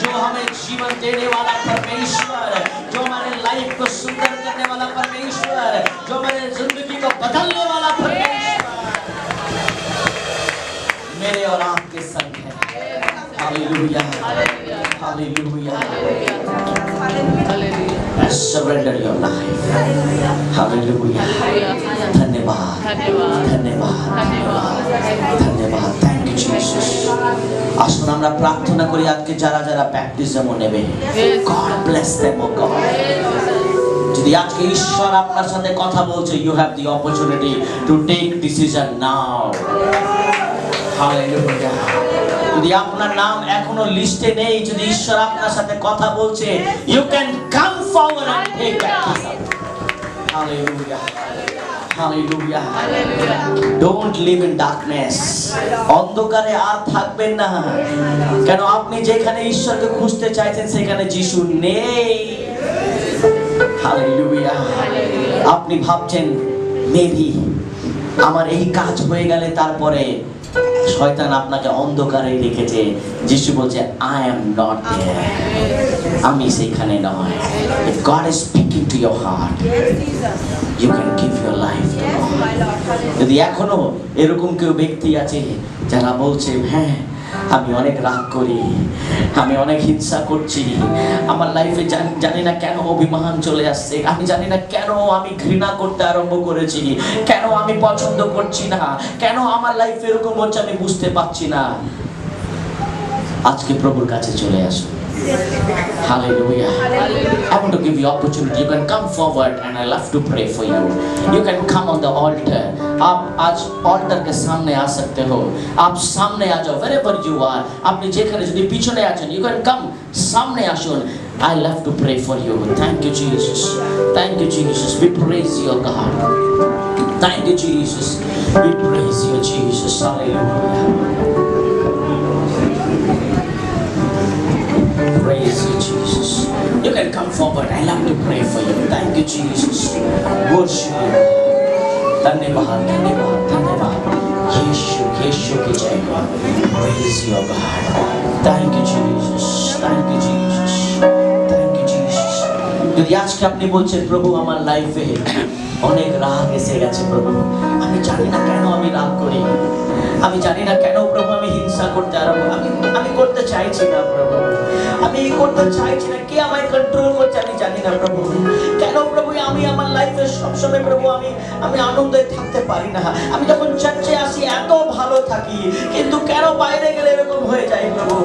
जो हमें जीवन देने वाला परमेश्वर, जो हमारे लाइफ को सुंदर करने वाला परमेश्वर, जो हमारे जिंदगी को बदलने वाला परमेश्वर मेरे और आपके संग है। Hallelujah, hallelujah. I surrender your life. Hallelujah. धन्यवाद, धन्यवाद, धन्यवाद। Thank you Jesus. আসুন আমরা প্রার্থনা করি আজকে যারা যারা ব্যাপটিজম নেবে, God bless them, oh God. যদি আজকে ঈশ্বর আপনার সাথে কথা বলছে, you have the opportunity to take decision now. Hallelujah. যদি আপনার নাম এখনো লিস্টে নেই, যদি ঈশ্বর আপনার সাথে কথা বলছে, you can come forward and take baptism. Hallelujah. Hallelujah. Don't live in darkness. অন্ধকারে আর থাকবেন না। কেন আপনি যেখানে ঈশ্বরকে খুঁজতে চাইছেন সেখানে যিশু নেই। Hallelujah. আপনি ভাবছেন মেবি আমার এই কাজ হয়ে গেলে তারপরে শয়তান আপনাকে অন্ধকারে রেখেছে। যিশু বলছে আই এম নট দেয়ার, আমি সেখানে নয়। If God is speaking to your heart, you can give your life to God. যদি এখনো এরকম কেউ ব্যক্তি আছে যারা বলছে হ্যাঁ আমি অনেক রাগ করি, আমি অনেক হিংসা করছি, আমার লাইফে জানি না কেন অভিমান চলে আসছে, আমি জানি না কেন আমি ঘৃণা করতে আরম্ভ করেছি, কেন আমি পছন্দ করছি না, কেন আমার লাইফে এরকম হচ্ছে আমি বুঝতে পারছি না, আজকে প্রভুর কাছে চলে আসুন। Hallelujah. I want to give you opportunity. You can come forward and I love to pray for you. You can come on the altar. आप आज altar के सामने आ सकते हो। आप सामने आ जाओ wherever you are. आपने जेखने जो पीछे आ जाओ, you can come सामने आशुन. I love to pray for you. Thank you Jesus. Thank you Jesus. We praise your God. Thank you Jesus. We praise you Jesus. Hallelujah. Praise you, Jesus. You can come forward. I love to pray for you. Thank you, Jesus. Worship you. धन्यवाद, धन्यवाद, धन्यवाद. यीशु की जय हो. Praise your God. Thank you, Jesus. Thank you, Jesus. Thank you, Jesus. যদি আজকে আপনি বলছেন প্রভু আমার লাইফে অনেক রাগ এসে গেছে প্রভু, আমি জানি না কেন আমি রাগ করি, আমি জানি না কেন প্রভু আমি হিংসা করতে আরম্ভ, আমি করতে চাইছি না প্রভু, আমি করতে চাইছি না, কে আমায় কন্ট্রোল করছে আমি জানি না প্রভু, কেন প্রভু আমি আমার লাইফে সবসময় প্রভু আমি আনন্দে থাকতে পারি না, আমি যখন চার্চে আসি এত ভালো থাকি কিন্তু কেন বাইরে গেলে এরকম হয়ে যায় প্রভু।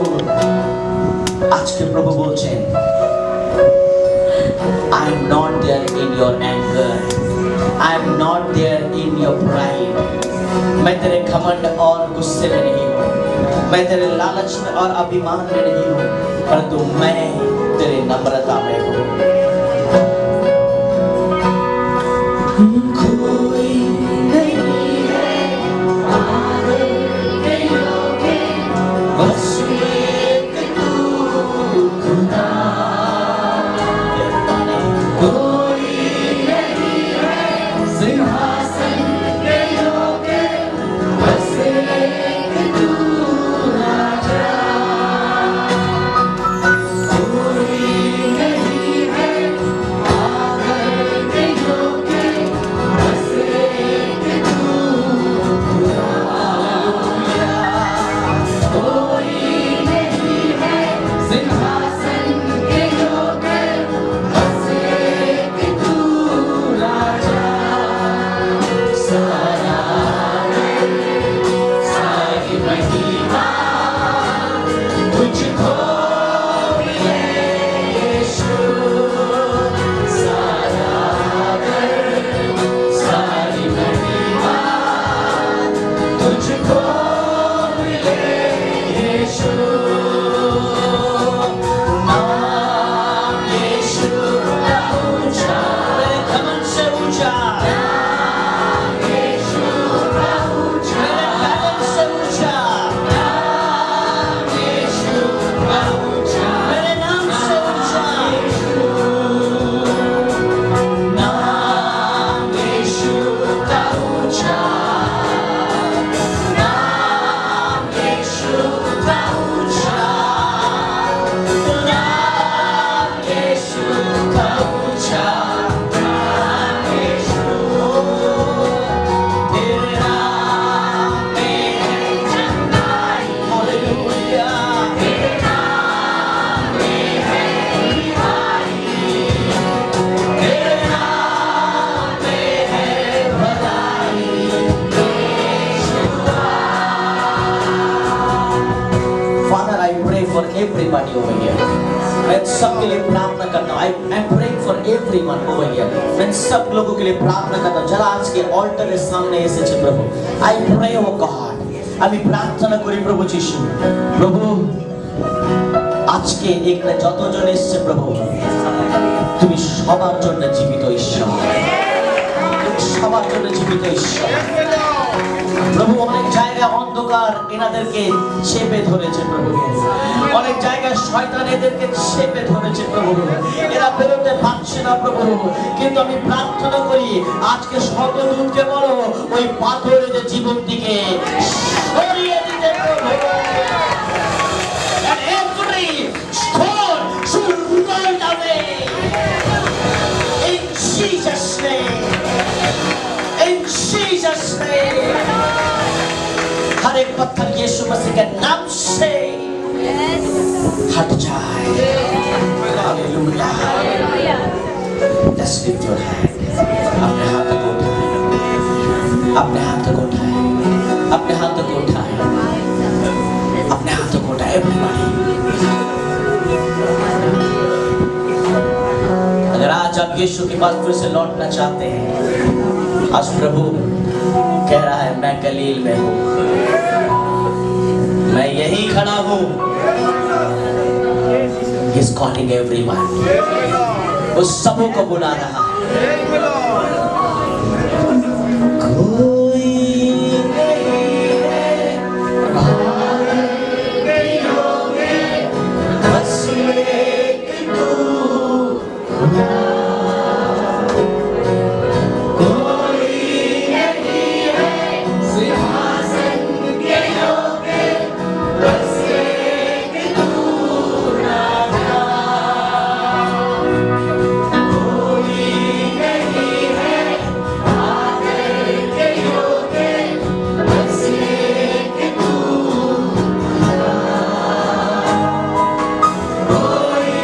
আজকে প্রভু বলছেন I am not there in your anger, I am not there in your pride. मैं तेरे घमंड और गुस्से में नहीं हूँ, मैं तेरे लालच में और अभिमान में नहीं हूँ, परंतु मैं तेरे नम्रता में हूँ। कोई नहीं है पागल के योगे, बस एक तू खुदा। कोई नहीं है सिंहासन के योगे, बस एक तू राजा। कोई नहीं है पागल के योगे, बस एक तू खुदा। कोई नहीं है सिंहासन के योगे, बस एक तू राजा। सारा सारी महिमा तुझको मिले यीशु, सारा सारी महिमा तुझको मिले यीशु। नाम यीशु का ऊंचा, मेरे घमंड से ऊंचा, नाम यीशु का ऊंचा, मेरे घमंड से ऊंचा, नाम यीशु का ऊंचा, मेरे नाम से ऊंचा, नाम यीशु का ऊंचा, नाम यीशु का ऊंचा, नाम यीशु का ऊंचा, नाम यीशु। तेरे नाम में है चंगाई, हालेलुया, तेरे नाम में है रिहाई, तेरे नाम में है भलाई, Father, I pray for everybody over here. मैं सबके लिए प्रार्थना करता हूँ. I'm praying for everyone over here. मैं सब लोगों के लिए प्रार्थना करता हूँ যারা আজকে অল্টারের সামনে এসেছে প্রভু. I pray, oh God, আমি প্রার্থনা করি প্রভু যিশু, প্রভু আজকে এখানে যতজন এসেছে প্রভু, তুমি সবার জন্য জীবিত ঈশ্বর, তুমি সবার জন্য জীবিত ঈশ্বর। প্রভু অনেক জায়গায় অন্ধকার এনাদেরকে চেপে ধরেছে প্রভু, অনেক জায়গায় শয়তান এদেরকে চেপে ধরেছে প্রভু, এরা বেরোতে পারছে না প্রভু। কিন্তু আমি প্রার্থনা করি আজকে স্বর্গদূতকে বলো ওই পাথরের জীবন থেকে সরিয়ে দিতে প্রভু। And every stone should roll away in Jesus' name. In Jesus' name. हर एक पत्थर यीशु मसीह के नाम से हट जाए। Hallelujah. Just lift your hand. अपने हाथ को उठाएं, अपने हाथ को उठाएं, अपने हाथ को उठाएं, अपने हाथ को उठाएं। Everybody. अगर आज आप यीशु के पास फिर से लौटना चाहते हैं, आज प्रभु कह रहा है मैं गलील में हूँ, मैं यहीं खड़ा हूँ। He's calling everyone. वो सबों को बुला रहा है। कोई नहीं है भारतीयों में, बस एक तू खुदा। कोई नहीं है सिंहासन के योग्य, बस एक तू राजा। कोई नहीं है आदर के योग्य, बस एक तू खुदा। कोई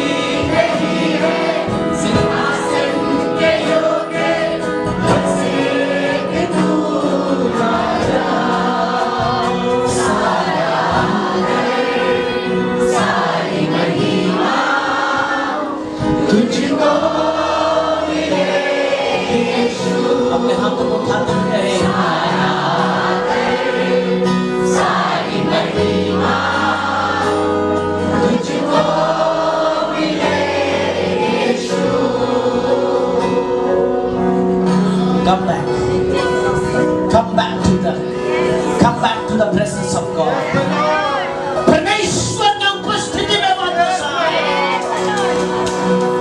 नहीं है सिंहासन के योग्य, बस एक तू राजा। सारा सारी महिमा तुझको मिलेगी यीशु। अपने हाथों को उठाते हुए कहें, सारी महिमा तुझको मिलेगी यीशु। Come back. Come back to the presence of God. परमेश्वर की उपस्थिति में वापस आए,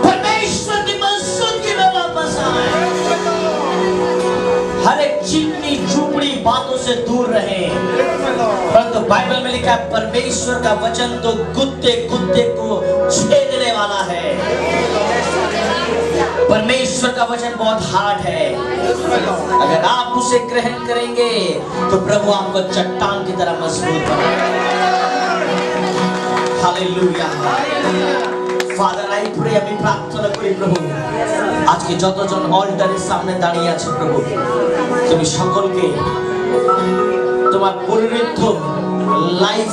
परमेश्वर की मौजूदगी में वापस आए। हर एक चिकनी चुपड़ी बातों से दूर रहे, परंतु बाइबल में लिखा है परमेश्वर का वचन तो कुत्ते कुत्ते को छेदने वाला है। परमेश्वर का वचन बहुत हार्ड है। अगर आप उसे ग्रहण करेंगे तो प्रभु आपको चट्टान की तरह मजबूत बनाएगा। हालेलुया। ফাদার আই প্রে, আমি প্রার্থনা করি প্রভু আজকে যতজন অল্টারের সামনে দাঁড়িয়ে আছে প্রভু, তুমি সকলকে তোমার পরিশুদ্ধ লাইফ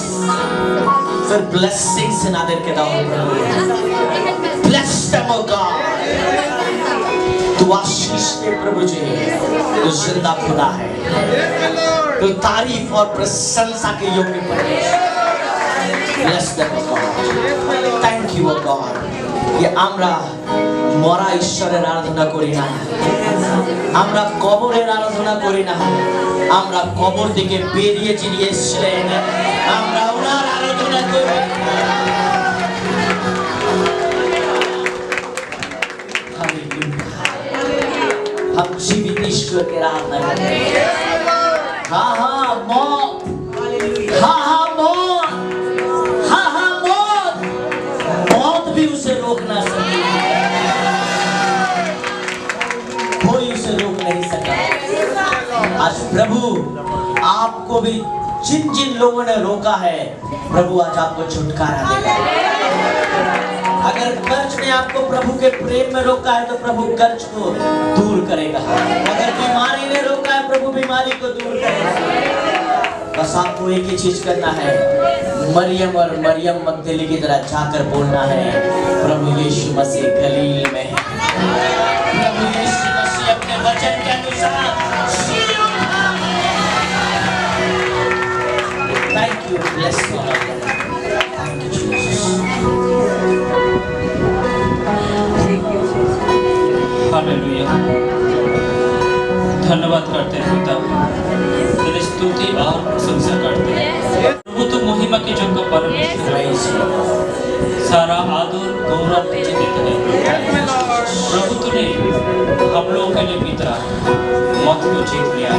ফর ব্লেসিংস এনাদেরকে দাও প্রভু। Bless them, oh God. तू आशीष दे प्रभु जी, तू जिंदा खुदा है, तू तारीफ और प्रशंसा के योग्य परमेश्वर। Bless them, oh God. Thank you, oh God. ये আমরা মরা ঈশ্বরের আরাধনা করি না, আমরা কবরের আরাধনা করি না, আমরা কবর থেকে বেরিয়ে যিনি এসেছিলেন আমরা ওনার আরাধনা করি। हम जीवित ईश्वर के आराधना करते हैं। हाँ हाँ मौत, हाँ हाँ मौत, हाँ हाँ मौत, मौत भी उसे रोक ना सकी, कोई उसे रोक नहीं सका। आज प्रभु आपको भी जिन जिन लोगों ने रोका है, प्रभु आज आपको छुटकारा देगा। अगर कर्ज ने आपको प्रभु के प्रेम में रोका है तो प्रभु कर्ज को दूर करेगा। अगर बीमारी ने रोका है प्रभु बीमारी को दूर करेगा। बस आपको एक ही चीज करना है, मरियम और मरियम मगदली की तरह जाकर बोलना है प्रभु यीशु मसीह गलील में है। प्रभु यीशु मसीह अपने वचन के अनुसार thank you, bless you all. Thank you Jesus. Hallelujah. धन्यवाद करते हैं पिता, तेरे स्तुति और प्रशंसा करते हैं। प्रभु तो महिमा की जगह परमेश्वर है। सारा आदर गौरव तुझे देते हैं प्रभु। तूने हम लोगों के लिए पिता मौत को जीत लिया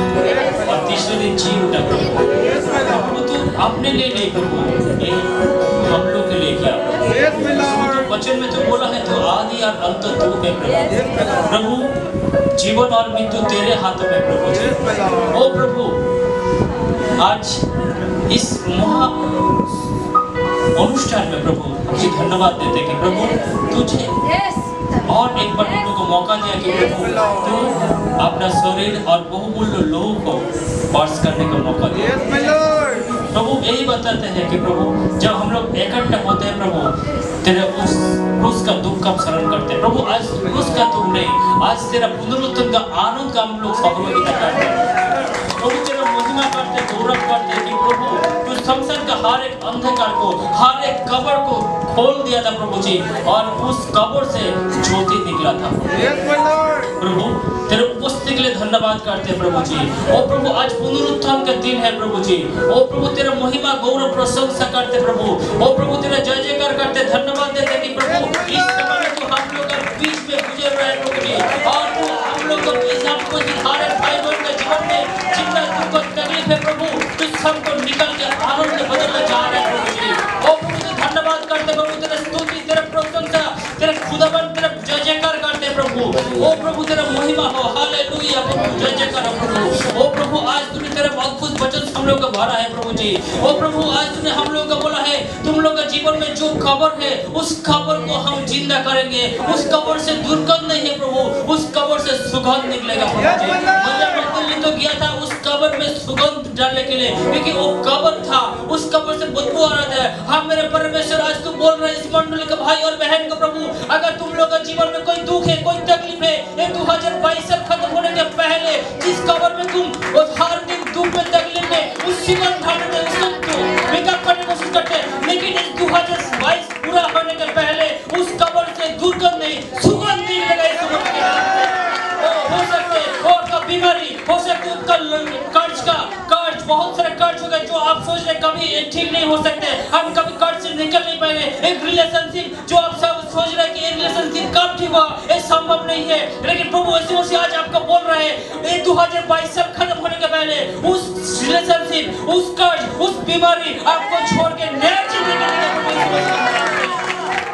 और तीसरे दिन जी उठा प्रभु। तू अपने लिए नहीं प्रभु, ये हम लोग के लिए किया। वचन में तो बोला है तो आदि और अंत तू है प्रभु। जीवन और मृत्यु तेरे हाथों में प्रभु जी। ओ प्रभु, आज इस महा अनुष्ठान में प्रभु तुझे धन्यवाद देते कि प्रभु तुझे और एक बार हम लोग को मौका दिया कि प्रभु तू अपना शरीर और बहुमूल्य लोगों को स्पर्श करने का मौका दिया प्रभु। यही बताते हैं कि प्रभु जब हम लोग इकट्ठा होते हैं प्रभु तेरे उस क्रूस का दुख का स्मरण करते हैं प्रभु। आज क्रूस का दुख नहीं, आज तेरा पुनरुत्थान का आनंद का हम लोग सहभागिता करते हैं प्रभु। तेरा महिमा करते, गौरव करते कि प्रभु तू संसार का हर एक अंधकार को, हर एक कब्र को खोल दिया था प्रभु जी, और उस कब्र से ज्योति निकला था प्रभु। तेरे उपस्थिति के लिए धन्यवाद करते हैं प्रभु जी। ओ प्रभु, आज पुनरुत्थान का दिन है प्रभु जी। ओ प्रभु, तेरा महिमा गौरव प्रशंसा करते प्रभु। ओ प्रभु, तेरा जय जयकार करते, धन्यवाद देते कि प्रभु इस समय में तू हम लोग के बीच में गुजर रहा है प्रभु जी, और तू हम लोग को इस आपको हर एक भाई बहन के जीवन में जितना दुख और तकलीफ है प्रभु तू सबको निकल के आनंद में बदलना चाह रहा है प्रभु जी। ओ प्रभु, तेरा धन्यवाद करते प्रभु, तेरा स्तुति, तेरा प्रशंसा, तेरा खुदाबंद, तेरा जय जयकार करते प्रभु। ओ प्रभु, तेरा महिमा हो, हालेलुया प्रभु, जय जयकार प्रभु। ओ प्रभु, आज तूने तेरा अद्भुत वचन हम लोग को भरा है प्रभु जी। ओ प्रभु, आज तूने हम लोग को बोला है तुम लोग के जीवन में जो खबर है उस खबर को हम जिंदा करेंगे। उस खबर से दुर्गंध नहीं है प्रभु, उस खबर से सुगंध निकलेगा प्रभु जी। मैं तो गया था उस कब्र में सुगंध डालने के लिए, क्योंकि वो कब्र था, उस कब्र से बदबू आ रहा था। हाँ मेरे परमेश्वर, आज तू बोल रहे इस मंडली के भाई और बहन को प्रभु, अगर तुम लोग के जीवन में कोई दुख है, कोई तकलीफ है, ये 2022 साल खत्म होने के पहले जिस कब्र में तुम उस हर दिन दुख में तकलीफ में उस सुगंध ढालने में उसको मेकअप करने की कोशिश करते हैं, लेकिन इस 2022 पूरा होने के पहले उस कब्र से दुर्गंध नहीं, सुगंध नहीं लगा। इस हो सकते और बीमारी हो सकती है, उसका कर्ज बहुत सारे कर्ज हो गए जो आप सोच रहे कभी ठीक नहीं हो सकते, हम कभी कर्ज से निकल नहीं पाएंगे। एक रिलेशनशिप जो आप सब सोच रहे कि ये रिलेशनशिप कब ठीक हुआ, ये संभव नहीं है, लेकिन प्रभु यीशु मसीह आज आपको बोल रहे हैं ये 2022 साल खत्म होने के पहले उस रिलेशनशिप, उस कर्ज, उस बीमारी आपको छोड़ के नया जिंदगी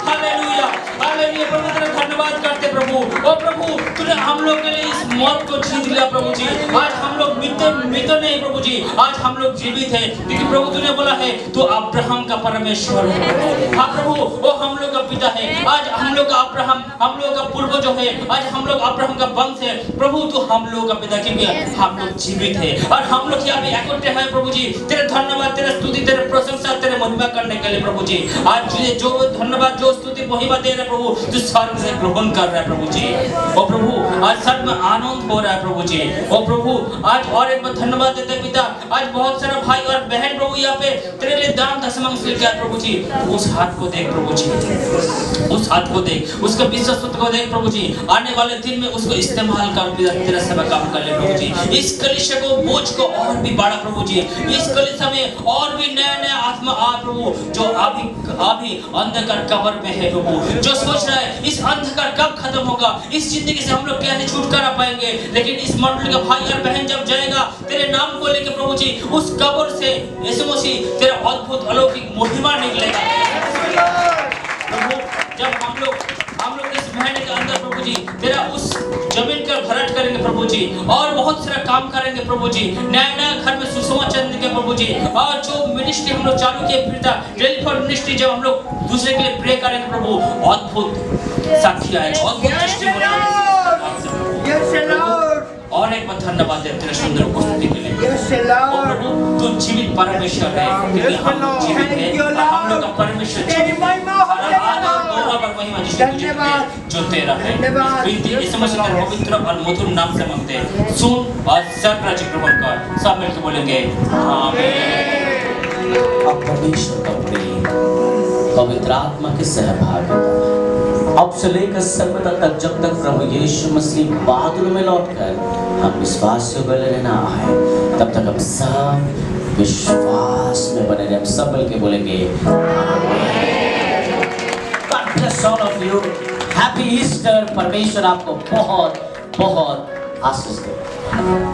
हालेलुया, हालेलुया प्रभु, तेरा धन्यवाद करते प्रभु। ओ प्रभु, तूने हम लोग के लिए इस मौत को जीत लिया प्रभु जी। आज हम लोग मृत नहीं प्रभु जी, आज हम लोग जीवित हैं, क्योंकि प्रभु तूने बोला है तू अब्राहम का परमेश्वर है। हाँ प्रभु, वो हम लोग का पिता है। आज हम लोग का अब्राहम, हम लोग का पूर्वज है, आज हम लोग अब्राहम का वंश है प्रभु। तू हम लोग का पिता, क्योंकि हम लोग जीवित है और हम लोग यहाँ पे इकट्ठे हैं प्रभु जी। तेरे धन्यवाद, तेरे स्तुति, तेरे प्रशंसा, तेरे महिमा करने के लिए प्रभु जी। आज तुझे जो धन्यवाद, जो स्तुति, महिमा दे रहे प्रभु, तू स्वर्ग से ग्रहण कर रहा है प्रभु जी। ओ प्रभु, आज सच में आनंद हो रहा है प्रभु जी। ओ प्रभु, आज और एक बार धन्यवाद देते पिता। आज बहुत सारे भाई और बहन प्रभु यहाँ पे तेरे लिए दान दशमांश लेके आए प्रभु जी। उस हाथ को देख प्रभु जी, उस हाथ को देख, उसका विश्वास को देख प्रभु जी। आने वाले दिन में उसको इस्तेमाल कर तेरा सेवा काम कर ले प्रभु जी। इस कलीसिया को, बोझ को और भी बढ़ा प्रभु जी। इस कलीसिया में और भी नया नया आत्मा आ प्रभु, जो अभी अंधकार कब्र में है प्रभु, जो सोच रहा है इस अंधकार कब खत्म होगा, इस जिंदगी से हम लोग कैसे छुटकारा पाएंगे, लेकिन इस मंडली का भाई और बहन जब जाएगा तेरे नाम को लेके प्रभु जी, उस कब्र से यीशु मसीह तेरा अद्भुत अलौकिक महिमा निकलेगा प्रभु। जब हम लोग इस महीने के अंदर प्रभु जी तेरा उस जमीन का भराट करेंगे प्रभु जी, और बहुत सारा काम करेंगे प्रभु जी। नया नया घर में सुसमाचार देंगे प्रभु जी। और जो मिनिस्ट्री हम लोग चालू किए फिरता टेलीफोन मिनिस्ट्री, जब हम लोग दूसरे के लिए प्रे करेंगे प्रभु, अद्भुत साक्षी आएगा, अद्भुत टेस्टिमनी आएगा। और एक बार धन्यवाद देते हैं सुंदर उपस्थिति के लिए। ओ प्रभु, तू जीवित परमेश्वर है, क्योंकि हम लोग जीवित हैं और हम लोग का परमेश्वर जीवित है। जो तेरा है, विनती इस मसीह के पवित्र और मधुर नाम से मांगते हैं, सुन और सर्वराज्य ग्रहण कर। सब मिलकर बोलेंगे आमीन। अब परमेश्वर का प्रेम, पवित्र आत्मा के सहभागिता अब से लेकर सर्वदा तक, जब तक प्रभु यीशु मसीह बादल में लौटकर हम विश्वासियों को लेना आए, तब तक हम सब विश्वास में बने रहे। हम सब मिलके बोलेंगे God bless all of you. Happy Easter. परमेश्वर आपको बहुत बहुत आशीष दे।